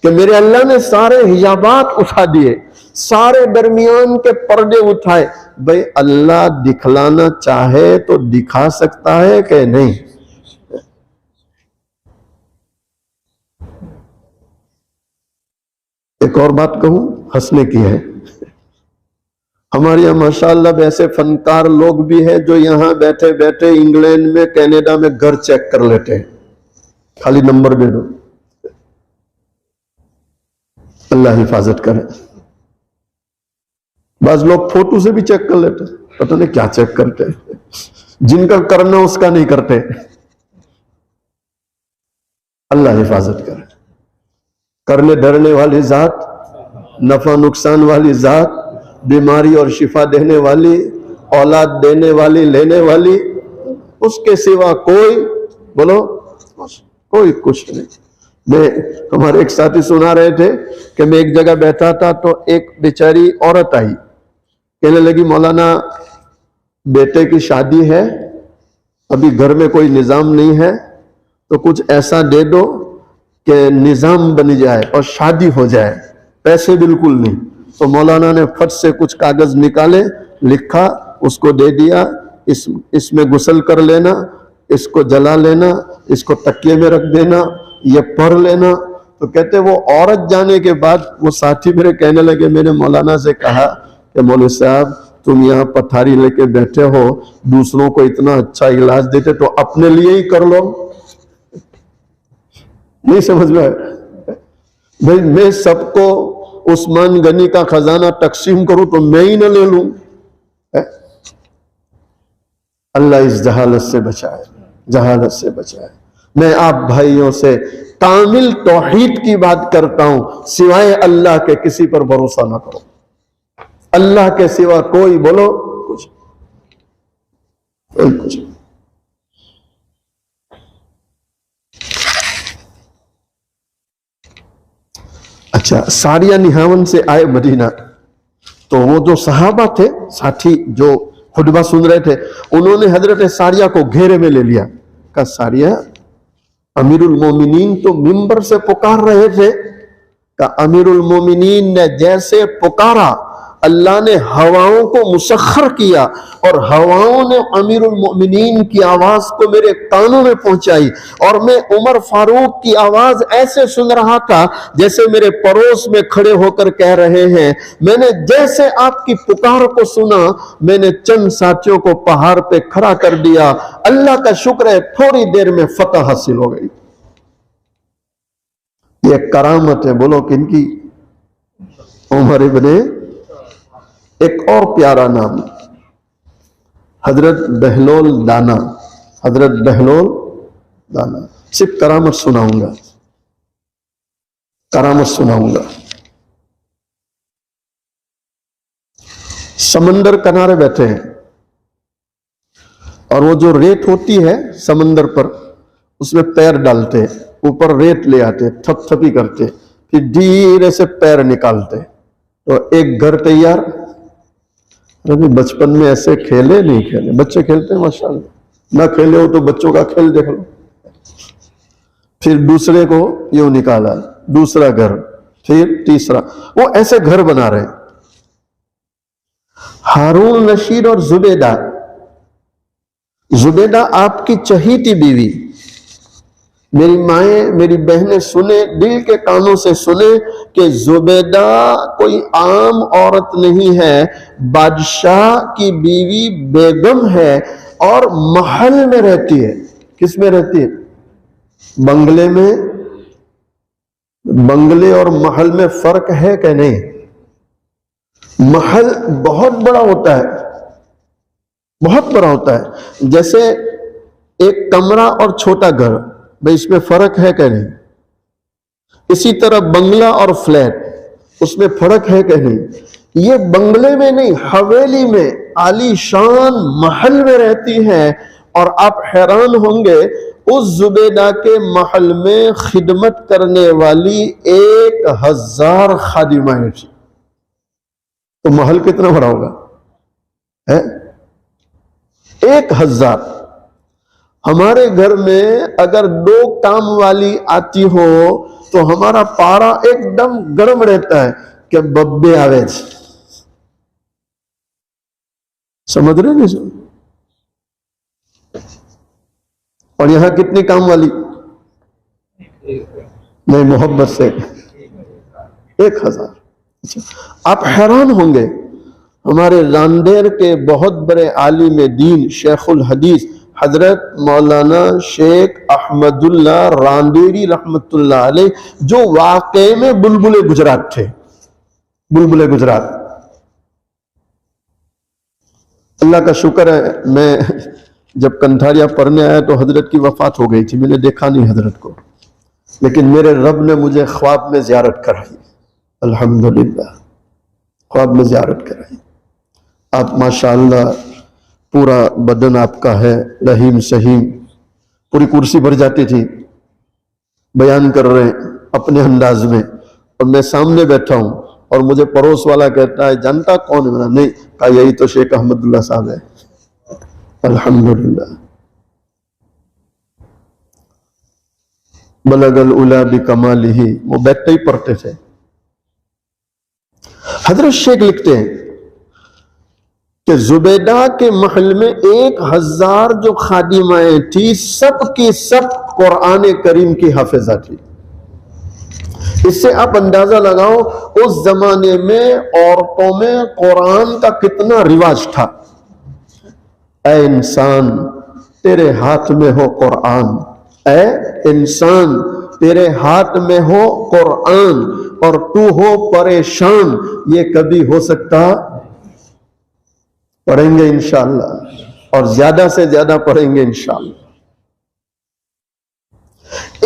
کہ میرے اللہ نے سارے حجابات اٹھا دیے، سارے درمیان کے پردے اٹھائے۔ بھئی اللہ دکھلانا چاہے تو دکھا سکتا ہے کہ نہیں؟ ایک اور بات کہوں، ہنسنے کی ہے، ہمارے یہاں ماشاءاللہ ویسے فنکار لوگ بھی ہیں جو یہاں بیٹھے بیٹھے انگلینڈ میں، کینیڈا میں گھر چیک کر لیتے ہیں، خالی نمبر دے دو۔ اللہ حفاظت کرے۔ بعض لوگ فوٹو سے بھی چیک کر لیتے، پتہ نہیں کیا چیک کرتے، جن کا کرنا اس کا نہیں کرتے۔ اللہ حفاظت کرے۔ کرنے ڈرنے والی ذات، نفع نقصان والی ذات، بیماری اور شفا دینے والی، اولاد دینے والی، لینے والی، اس کے سوا کوئی، بولو کوئی کچھ نہیں۔ ہمارے ایک ساتھی سنا رہے تھے کہ میں ایک جگہ بیٹھا تھا تو ایک بیچاری عورت آئی، کہنے لگی مولانا بیٹے کی شادی ہے، ابھی گھر میں کوئی نظام نہیں ہے، تو کچھ ایسا دے دو کہ نظام بن جائے اور شادی ہو جائے، پیسے بالکل نہیں۔ تو مولانا نے فٹ سے کچھ کاغذ نکالے، لکھا، اس کو دے دیا، اس میں غسل کر لینا، اس کو جلا لینا، اس کو تکیے میں رکھ دینا، یہ پڑھ لینا۔ تو کہتے وہ عورت جانے کے بعد وہ ساتھی میرے کہنے لگے، میں نے مولانا سے کہا کہ مولوی صاحب تم یہاں پتھاری لے کے بیٹھے ہو، دوسروں کو اتنا اچھا علاج دیتے تو اپنے لیے ہی کر لو۔ نہیں سمجھ میں؟ بھئی میں سب کو عثمان غنی کا خزانہ تقسیم کروں تو میں ہی نہ لے لوں. اللہ اس جہالت سے بچائے، جہالت سے بچائے. میں آپ بھائیوں سے کامل توحید کی بات کرتا ہوں، سوائے اللہ کے کسی پر بھروسہ نہ کرو. اللہ کے سوا کوئی بولو کچھ کچھ. اچھا، ساریہ نہاون سے آئے مدینہ، تو وہ جو صحابہ تھے، ساتھی جو خطبہ سن رہے تھے، انہوں نے حضرت ساریہ کو گھیرے میں لے لیا. کہا ساریہ، امیر المومنین تو ممبر سے پکار رہے تھے. کہ امیر المومنین نے جیسے پکارا، اللہ نے ہواؤں کو مسخر کیا اور ہواؤں نے امیر المومنین کی آواز کو میرے کانوں میں پہنچائی، اور میں عمر فاروق کی آواز ایسے سن رہا تھا جیسے میرے پڑوس میں کھڑے ہو کر کہہ رہے ہیں. میں نے جیسے آپ کی پکار کو سنا، میں نے چند ساتھیوں کو پہاڑ پہ کھڑا کر دیا. اللہ کا شکر ہے تھوڑی دیر میں فتح حاصل ہو گئی. یہ کرامت ہے. بولو کن کی؟ عمر ابن. ایک اور پیارا نام، حضرت بہلول دانا. حضرت بہلول دانا. صرف کرامت سناؤں گا، کرامت سناؤں گا. سمندر کنارے بیٹھے ہیں، اور وہ جو ریت ہوتی ہے سمندر پر، اس میں پیر ڈالتے، اوپر ریت لے آتے، تھپ تھپی کرتے، پھر دھیرے سے پیر نکالتے، تو ایک گھر تیار. بچپن میں ایسے کھیلے نہیں کھیلے؟ بچے کھیلتے ہیں ماشاءاللہ. نہ کھیلے ہو تو بچوں کا کھیل دیکھ لو. پھر دوسرے کو یوں نکالا، دوسرا گھر، پھر تیسرا. وہ ایسے گھر بنا رہے. ہارون رشید اور زبیدہ، زبیدہ آپ کی چہیتی بیوی. میری مائیں، میری بہنیں سنے، دل کے کانوں سے سنے کہ زبیدہ کوئی عام عورت نہیں ہے، بادشاہ کی بیوی بیگم ہے، اور محل میں رہتی ہے. کس میں رہتی ہے؟ بنگلے میں. بنگلے اور محل میں فرق ہے کہ نہیں؟ محل بہت بڑا ہوتا ہے، بہت بڑا ہوتا ہے. جیسے ایک کمرہ اور چھوٹا گھر، بھئی اس میں فرق ہے کہ نہیں؟ اسی طرح بنگلہ اور فلیٹ، اس میں فرق ہے کہ نہیں؟ یہ بنگلے میں نہیں، حویلی میں، عالی شان محل میں رہتی ہے. اور آپ حیران ہوں گے، اس زبیدہ کے محل میں خدمت کرنے والی 1000 خادمائیں تھیں. تو محل کتنا بڑا ہوگا؟ 1000. ہمارے گھر میں اگر 2 کام والی آتی ہو تو ہمارا پارا ایک دم گرم رہتا ہے کہ ببے آوے. سمجھ رہے نہیں؟ اور یہاں کتنی کام والی؟ نہیں، محبت سے 1000. آپ حیران ہوں گے، ہمارے راندیر کے بہت بڑے عالم دین شیخ الحدیث حضرت مولانا شیخ احمد اللہ راندیری رحمت اللہ علیہ، جو واقعے میں بلبل گجرات تھے. بلبل گجرات. اللہ کا شکر ہے، میں جب کنٹھاریا پڑھنے آیا تو حضرت کی وفات ہو گئی تھی. میں نے دیکھا نہیں حضرت کو، لیکن میرے رب نے مجھے خواب میں زیارت کرائی. الحمدللہ خواب میں زیارت کرائی. آپ ماشاءاللہ پورا بدن آپ کا ہے رحیم سہیم. پوری کرسی بھر جاتی تھی. بیان کر رہے ہیں اپنے انداز میں، اور میں سامنے بیٹھا ہوں، اور مجھے پڑوس والا کہتا ہے جانتا کون ہے؟ میں نے نہیں کہا، یہی تو شیخ احمد اللہ صاحب ہے. الحمدللہ. بلغ العلا بکمالہ. وہ بیٹھتے ہی پڑھتے تھے. حضرت شیخ لکھتے ہیں کہ زبیدہ کے محل میں 1000 جو خادمائیں تھی، سب کی سب قرآن کریم کی حافظہ تھی. اس سے آپ اندازہ لگاؤ اس زمانے میں عورتوں میں قرآن کا کتنا رواج تھا. اے انسان تیرے ہاتھ میں ہو قرآن، اے انسان تیرے ہاتھ میں ہو قرآن اور تو ہو پریشان، یہ کبھی ہو سکتا؟ پڑھیں گے انشاءاللہ، اور زیادہ سے زیادہ پڑھیں گے انشاءاللہ۔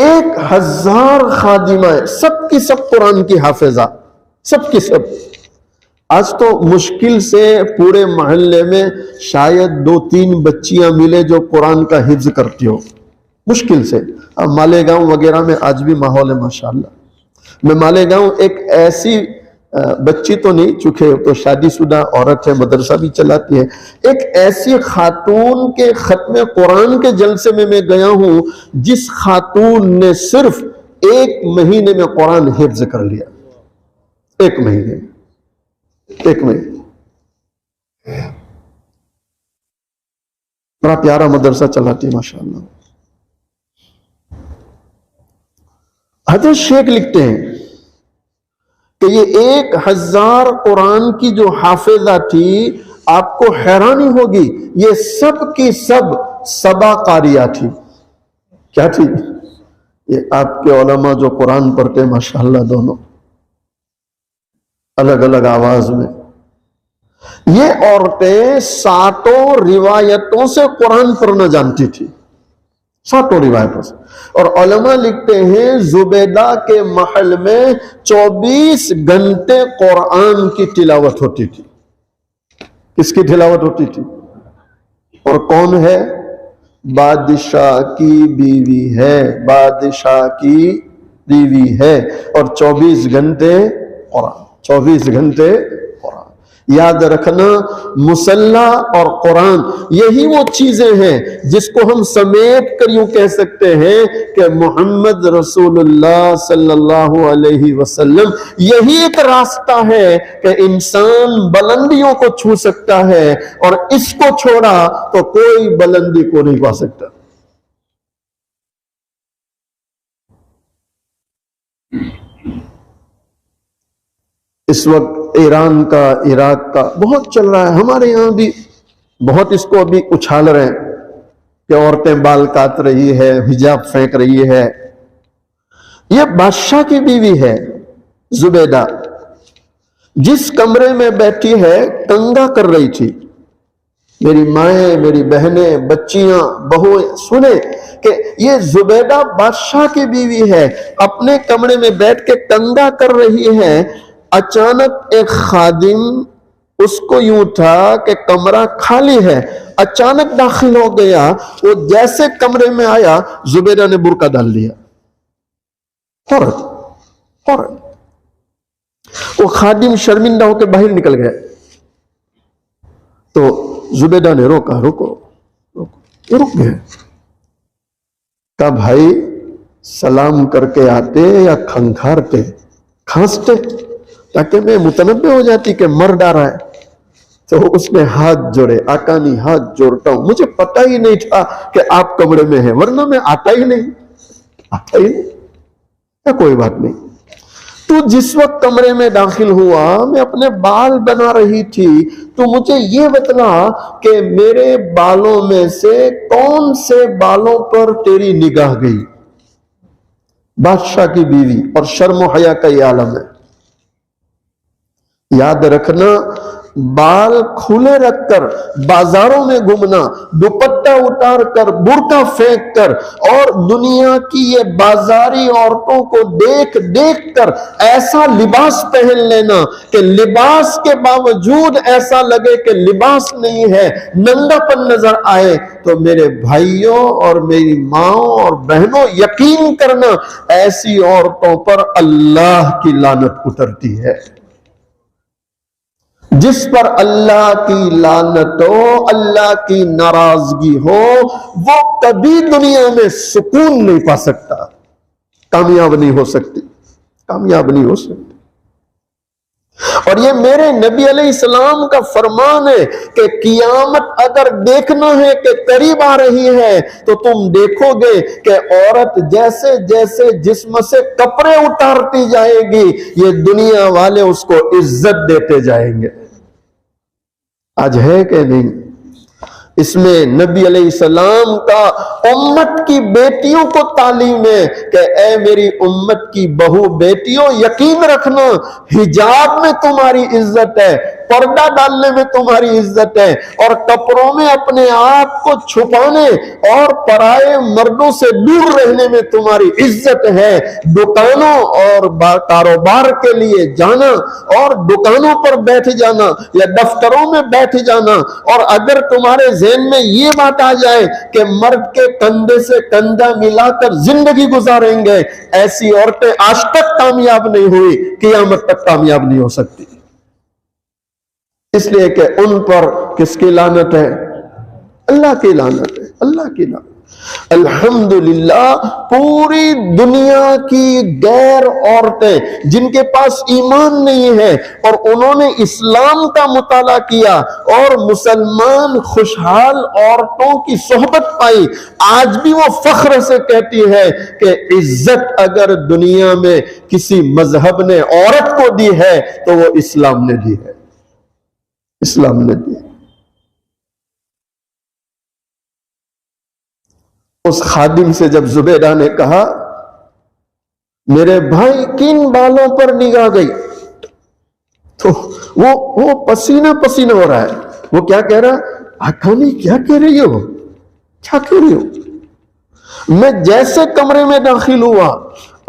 1000 خادمہ ہے، سب کی سب قرآن کی حافظہ، سب کی سب۔ آج تو مشکل سے پورے محلے میں شاید 2-3 بچیاں ملے جو قرآن کا حفظ کرتی ہو، مشکل سے۔ اب مالیگاؤں وغیرہ میں آج بھی ماحول ہے ماشاءاللہ۔ میں مالیگاؤں ایک ایسی بچی تو نہیں، چونکہ تو شادی شدہ عورت ہے، مدرسہ بھی چلاتی ہے، ایک ایسی خاتون کے ختم قرآن کے جلسے میں گیا ہوں جس خاتون نے صرف 1 مہینے میں قرآن حفظ کر لیا، 1 مہینے، 1 مہینے۔ بڑا پیارا مدرسہ چلاتی ہے ماشاءاللہ۔ حضرت شیخ لکھتے ہیں کہ یہ 1000 قرآن کی جو حافظہ تھی، آپ کو حیرانی ہوگی، یہ سب کی سب سبا قاریہ تھی۔ کیا تھی؟ یہ آپ کے علماء جو قرآن پڑھتے ہیں ماشاءاللہ، دونوں الگ الگ آواز میں، یہ عورتیں 7 روایتوں سے قرآن پڑھنا جانتی تھی، 7 روایتوں سے۔ اور علماء لکھتے ہیں زبیدہ کے محل میں 24 گھنٹے قرآن کی تلاوت ہوتی تھی۔ کس کی تلاوت ہوتی تھی؟ اور کون ہے؟ بادشاہ کی بیوی ہے، بادشاہ کی بیوی ہے، اور 24 گھنٹے قرآن، 24 گھنٹے قرآن۔ یاد رکھنا، مصلح اور قرآن یہی وہ چیزیں ہیں جس کو ہم سمیٹ کر یوں کہہ سکتے ہیں کہ محمد رسول اللہ صلی اللہ علیہ وسلم، یہی ایک راستہ ہے کہ انسان بلندیوں کو چھو سکتا ہے، اور اس کو چھوڑا تو کوئی بلندی کو نہیں پا سکتا۔ اس وقت ایران کا، عراق کا بہت چل رہا ہے، ہمارے یہاں بھی بہت اس کو ابھی اچھال رہے ہیں کہ عورتیں بال کاٹ رہی ہے، حجاب پھینک رہی ہے۔ یہ بادشاہ کی بیوی ہے زبیدہ، جس کمرے میں بیٹھی ہے کنگا کر رہی تھی۔ میری مائیں، میری بہنیں، بچیاں، بہویں سنیں کہ یہ زبیدہ بادشاہ کی بیوی ہے، اپنے کمرے میں بیٹھ کے کنگا کر رہی ہے۔ اچانک ایک خادم، اس کو یوں تھا کہ کمرہ خالی ہے، اچانک داخل ہو گیا۔ وہ جیسے کمرے میں آیا، زبیدہ نے برقع ڈال لیا، فوراً۔ وہ خادم شرمندہ ہو کے باہر نکل گیا، تو زبیدہ نے روکا، رکو، رک گئے۔ کہا بھائی سلام کر کے آتے یا کھنکھارتے، کھانستے، تاکہ میں متنبع ہو جاتی کہ مر ڈالا ہے۔ تو اس نے ہاتھ جوڑے، آقا نہیں ہاتھ جوڑتا ہوں، مجھے پتہ ہی نہیں تھا کہ آپ کمرے میں ہیں، ورنہ میں آتا ہی نہیں۔ کوئی بات نہیں، تو جس وقت کمرے میں داخل ہوا، میں اپنے بال بنا رہی تھی، تو مجھے یہ بتلا کہ میرے بالوں میں سے کون سے بالوں پر تیری نگاہ گئی؟ بادشاہ کی بیوی، اور شرم و حیا کا یہ عالم ہے۔ یاد رکھنا، بال کھلے رکھ کر بازاروں میں گھومنا، دوپٹہ اتار کر، برقع پھینک کر، اور دنیا کی یہ بازاری عورتوں کو دیکھ دیکھ کر ایسا لباس پہن لینا کہ لباس کے باوجود ایسا لگے کہ لباس نہیں ہے، ننگا پن نظر آئے، تو میرے بھائیوں اور میری ماؤں اور بہنوں یقین کرنا، ایسی عورتوں پر اللہ کی لعنت اترتی ہے۔ جس پر اللہ کی لعنت ہو، اللہ کی ناراضگی ہو، وہ کبھی دنیا میں سکون نہیں پا سکتا، کامیاب نہیں ہو سکتی، کامیاب نہیں ہو سکتی۔ اور یہ میرے نبی علیہ السلام کا فرمان ہے کہ قیامت اگر دیکھنا ہے کہ قریب آ رہی ہے، تو تم دیکھو گے کہ عورت جیسے جیسے جسم سے کپڑے اتارتی جائے گی، یہ دنیا والے اس کو عزت دیتے جائیں گے۔ آج ہے کہ نہیں؟ اس میں نبی علیہ السلام کا امت کی بیٹیوں کو تعلیم ہے کہ اے میری امت کی بہو بیٹیوں، یقین رکھنا حجاب میں تمہاری عزت ہے، پردہ ڈالنے میں تمہاری عزت ہے، اور کپڑوں میں اپنے آپ کو چھپانے اور پرائے مردوں سے دور رہنے میں تمہاری عزت ہے۔ دکانوں اور کاروبار کے لیے جانا اور دکانوں پر بیٹھ جانا یا دفتروں میں بیٹھ جانا، اور اگر تمہارے ذہن میں یہ بات آ جائے کہ مرد کے کندھے سے کندھا ملا کر زندگی گزاریں گے، ایسی عورتیں آج تک کامیاب نہیں ہوئی، قیامت تک کامیاب نہیں ہو سکتی، اس لیے کہ ان پر کس کی لعنت ہے؟ اللہ کی لعنت ہے، اللہ کی لعنت۔ الحمدللہ پوری دنیا کی غیر عورتیں جن کے پاس ایمان نہیں ہے اور انہوں نے اسلام کا مطالعہ کیا اور مسلمان خوشحال عورتوں کی صحبت پائی، آج بھی وہ فخر سے کہتی ہے کہ عزت اگر دنیا میں کسی مذہب نے عورت کو دی ہے تو وہ اسلام نے دی ہے، اسلام نے دی ہے۔ اس خادم سے جب زبیدہ نے کہا میرے بھائی کن بالوں پر نگاہ گئی، تو وہ پسینہ پسینہ ہو رہا ہے، وہ کیا کہہ رہا ہے؟ آقانی کیا کہہ رہی ہو، کیا کہہ رہی ہو؟ میں جیسے کمرے میں داخل ہوا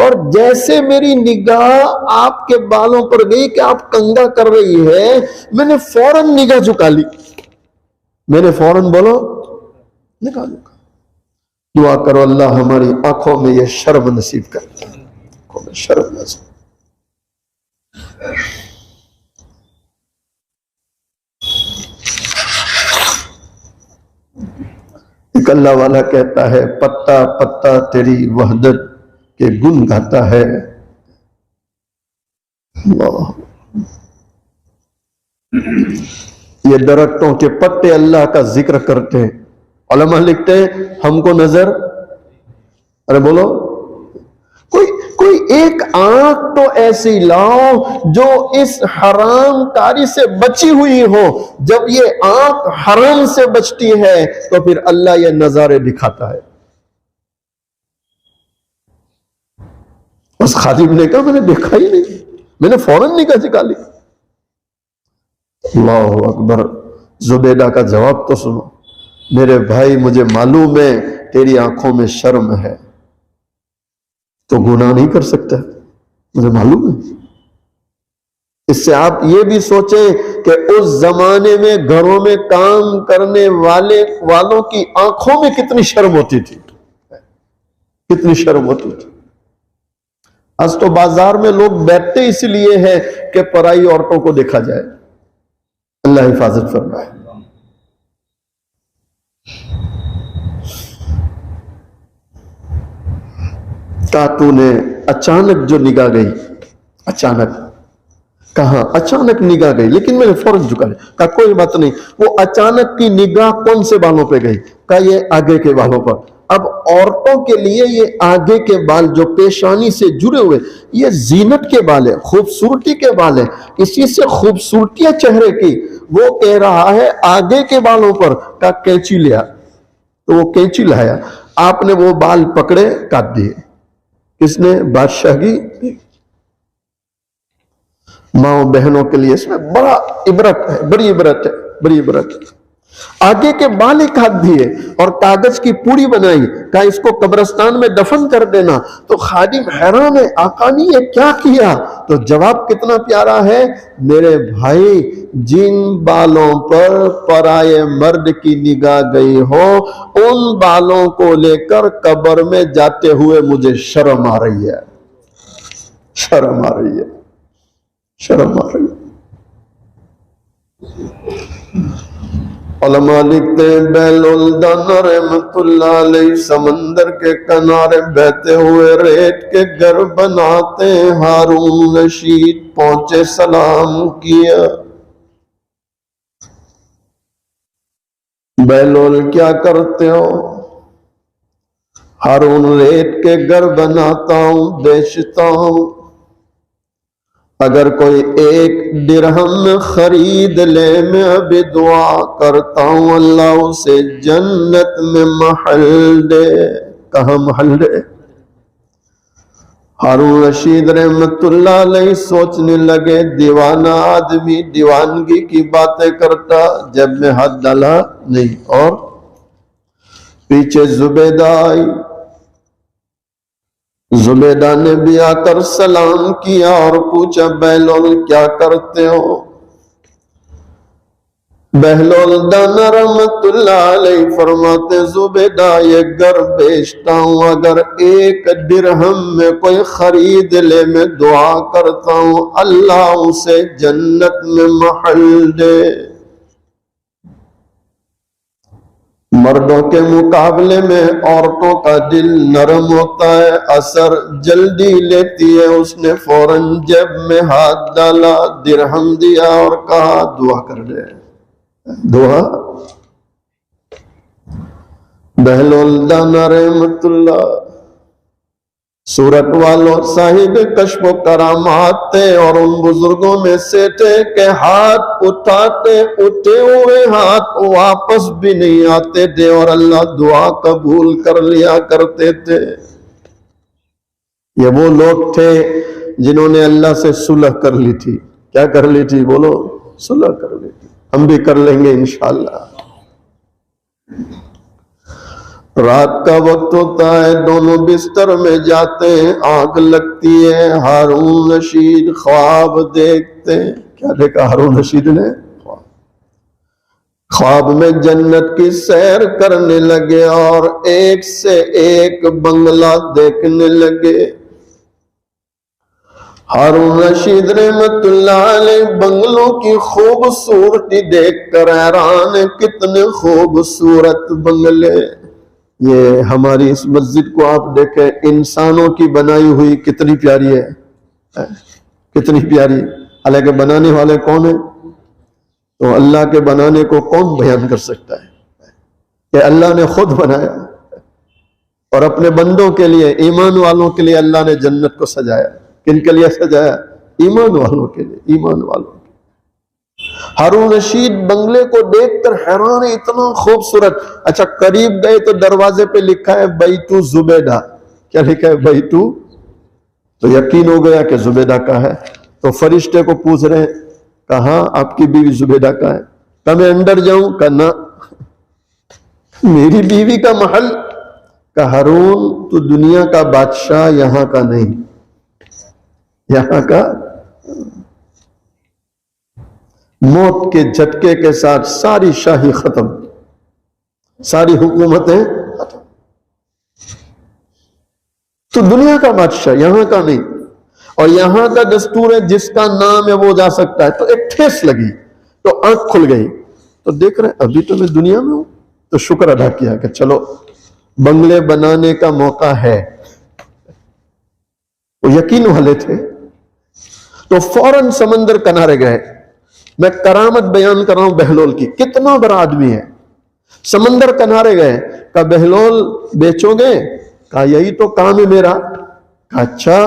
اور جیسے میری نگاہ آپ کے بالوں پر گئی کہ آپ کنگھا کر رہی ہے، میں نے فوراً نگاہ جھکا لی، میں نے فوراً بولو نگاہ جھکا۔ دعا کرو اللہ ہماری آنکھوں میں یہ شرم نصیب کرتا ہے، آنکھوں میں شرم نصیب۔ ایک اللہ والا کہتا ہے پتا پتا تیری وحدت کے گن گاتا ہے، اللہ، یہ درختوں کے پتے اللہ کا ذکر کرتے ہیں۔ علماء لکھتے ہیں ہم کو نظر، ارے بولو، کوئی ایک آنکھ تو ایسی لاؤ جو اس حرام کاری سے بچی ہوئی ہو۔ جب یہ آنکھ حرام سے بچتی ہے تو پھر اللہ یہ نظارے دکھاتا ہے۔ اس خادم نے کہا میں نے دیکھا ہی نہیں، میں نے فوراً نگاہ جھکا لی۔ اللہ اکبر، زبیدہ کا جواب تو سنو، میرے بھائی مجھے معلوم ہے تیری آنکھوں میں شرم ہے، تو گناہ نہیں کر سکتا، مجھے معلوم ہے۔ اس سے آپ یہ بھی سوچیں کہ اس زمانے میں گھروں میں کام کرنے والوں کی آنکھوں میں کتنی شرم ہوتی تھی، کتنی شرم ہوتی تھی۔ آج تو بازار میں لوگ بیٹھتے اس لیے ہیں کہ پرائی عورتوں کو دیکھا جائے، اللہ حفاظت فرمائے۔ کاتو نے اچانک جو نگاہ گئی، اچانک، کہاں اچانک نگاہ گئی، لیکن میں نے فوراً جھکا لیا، کہا کوئی بات نہیں۔ وہ اچانک کی نگاہ کون سے بالوں پہ گئی؟ کہا یہ آگے کے بالوں پر۔ اب عورتوں کے لیے یہ آگے کے بال جو پیشانی سے جڑے ہوئے، یہ زینت کے بال ہے، خوبصورتی کے بال ہے، اسی سے خوبصورتی ہے چہرے کی۔ وہ کہہ رہا ہے آگے کے بالوں پر، کہا کینچی لیا، تو وہ کینچی لایا، آپ نے وہ بال پکڑے کاٹ دیے۔ کس نے؟ بادشاہی۔ ماں بہنوں کے لیے اس میں بڑا عبرت ہے، بڑی عبرت ہے، بڑی عبرت ہے۔ آگے کے بال ہی کاٹ دیے اور کاغذ کی پوڑی بنائی، کہا اس کو قبرستان میں دفن کر دینا۔ تو خادم حیران ہے، آقا نے یہ کیا کیا؟ تو جواب کتنا پیارا ہے، میرے بھائی جن بالوں پر پرائے مرد کی نگاہ گئی ہو ان بالوں کو لے کر قبر میں جاتے ہوئے مجھے شرم آ رہی ہے، شرم آ رہی ہے، شرم آ رہی ہے۔ علماء لکھتے ہیں بیل الدن رحمت اللہ علیہ سمندر کے کنارے بہتے ہوئے ریت کے گھر بناتے، ہارون رشید پہنچے سلام کیا۔ بیلول کیا کرتے ہو؟ ہارون ریت کے گھر بناتا ہوں، بیچتا ہوں۔ اگر کوئی ایک درہم خرید لے میں ابھی دعا کرتا ہوں اللہ اسے جنت میں محل دے. کہاں محل دے؟ ہارون رشید رحمت اللہ علیہ سوچنے لگے دیوانہ آدمی دیوانگی کی باتیں کرتا، جب میں ہاتھ ڈالا نہیں. اور پیچھے زبیدہ آئی، زبیدہ نے بھی آ کر سلام کیا اور پوچھا بہلول کیا کرتے ہو؟ بہلول دانا رحمت اللہ علیہ فرماتے زبیدہ یہ گھر بیچتا ہوں، اگر ایک درہم میں کوئی خرید لے میں دعا کرتا ہوں اللہ اسے جنت میں محل دے. مردوں کے مقابلے میں عورتوں کا دل نرم ہوتا ہے، اثر جلدی لیتی ہے. اس نے فوراً جیب میں ہاتھ ڈالا، درہم دیا اور کہا دعا کر دے. دعا. بہلول دانا رحمت اللہ سورت والوں صاحب کشف و کرامات تھے اور ان بزرگوں میں سے تھے کہ ہاتھ اٹھاتے اٹھے ہوئے ہاتھ واپس بھی نہیں آتے تھے اور اللہ دعا قبول کر لیا کرتے تھے. یہ وہ لوگ تھے جنہوں نے اللہ سے صلح کر لی تھی. کیا کر لی تھی؟ بولو. صلح کر لی تھی. ہم بھی کر لیں گے انشاءاللہ. رات کا وقت ہوتا ہے، دونوں بستر میں جاتے ہیں، آنکھ لگتی ہے. ہارون رشید خواب دیکھتے ہیں. کیا دیکھا ہارون رشید نے؟ خواب میں جنت کی سیر کرنے لگے اور ایک سے ایک بنگلہ دیکھنے لگے. ہارون رشید رحمت اللہ علیہ بنگلوں کی خوبصورتی دیکھ کر حیران ہے. کتنے خوبصورت بنگلے. یہ ہماری اس مسجد کو آپ دیکھیں، انسانوں کی بنائی ہوئی کتنی پیاری ہے، کتنی پیاری. حالانکہ بنانے والے کون ہیں؟ تو اللہ کے بنانے کو کون بیان کر سکتا ہے کہ اللہ نے خود بنایا اور اپنے بندوں کے لیے، ایمان والوں کے لیے اللہ نے جنت کو سجایا. کن کے لیے سجایا؟ ایمان والوں کے لیے. ایمان والوں. ہارون رشید بنگلے کو دیکھ کر حیران ہے، اتنا خوبصورت. اچھا قریب گئے تو دروازے پہ لکھا ہے بیتو زبیدہ. کیا لکھا ہے؟ بیتو. تو یقین ہو گیا کہ زبیدہ کا ہے. تو فرشتے کو پوچھ رہے ہیں کہاں آپ کی بیوی زبیدہ کا ہے؟ کہ میں اندر جاؤں؟ کہ نہ، میری بیوی کا محل. کہ ہارون تو دنیا کا بادشاہ، یہاں کا نہیں. یہاں کا موت کے جھٹکے کے ساتھ ساری شاہی ختم، ساری حکومتیں ختم. تو دنیا کا بادشاہ، یہاں کا نہیں. اور یہاں کا دستور ہے جس کا نام ہے وہ جا سکتا ہے. تو ایک ٹھیس لگی تو آنکھ کھل گئی. تو دیکھ رہے ابھی تو میں دنیا میں ہوں. تو شکر ادا کیا کہ چلو بنگلے بنانے کا موقع ہے. وہ یقین والے تھے. تو فوراً سمندر کنارے گئے. میں کرامت بیان کر رہا ہوں بہلول کی، کتنا بڑا آدمی ہے. سمندر کنارے گئے. کہا بہلول بیچو گے؟ کہا یہی تو کام ہے میرا. کہا اچھا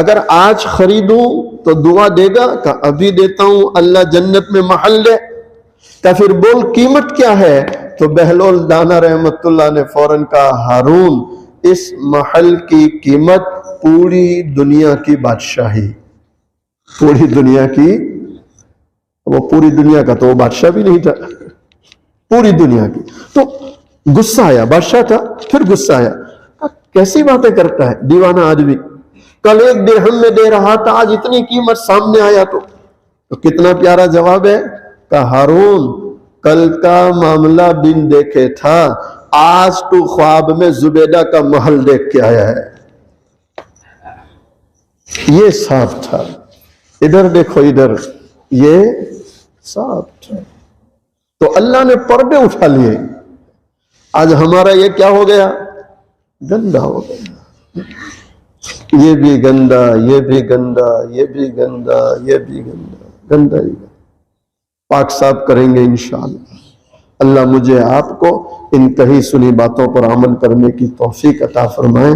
اگر آج خریدوں تو دعا دے گا؟ کہا ابھی دیتا ہوں، اللہ جنت میں محل دے. کہا پھر بول قیمت کیا ہے؟ تو بہلول دانا رحمت اللہ نے فوراً کہا ہارون اس محل کی قیمت پوری دنیا کی بادشاہی. پوری دنیا کی. وہ پوری دنیا کا تو وہ بادشاہ بھی نہیں تھا، پوری دنیا کی. تو غصہ آیا. بادشاہ تھا پھر غصہ آیا. کیسی باتیں کرتا ہے دیوانہ آدمی. کل ایک درہم میں دے رہا تھا، آج اتنی قیمت سامنے آیا. تو کتنا پیارا جواب ہے. کہ ہارون کل کا معاملہ بن دیکھے تھا، آج تو خواب میں زبیدہ کا محل دیکھ کے آیا ہے. یہ صاف تھا. ادھر دیکھو، ادھر یہ صاف تھا. تو اللہ نے پردے اٹھا لیے. آج ہمارا یہ کیا ہو گیا؟ گندا ہو گیا. یہ بھی گندا، یہ بھی گندا، یہ بھی گندا، یہ بھی گندا. گندا ہی گندا. پاک صاف کریں گے انشاءاللہ. اللہ مجھے آپ کو ان کہی سنی باتوں پر عمل کرنے کی توفیق عطا فرمائے.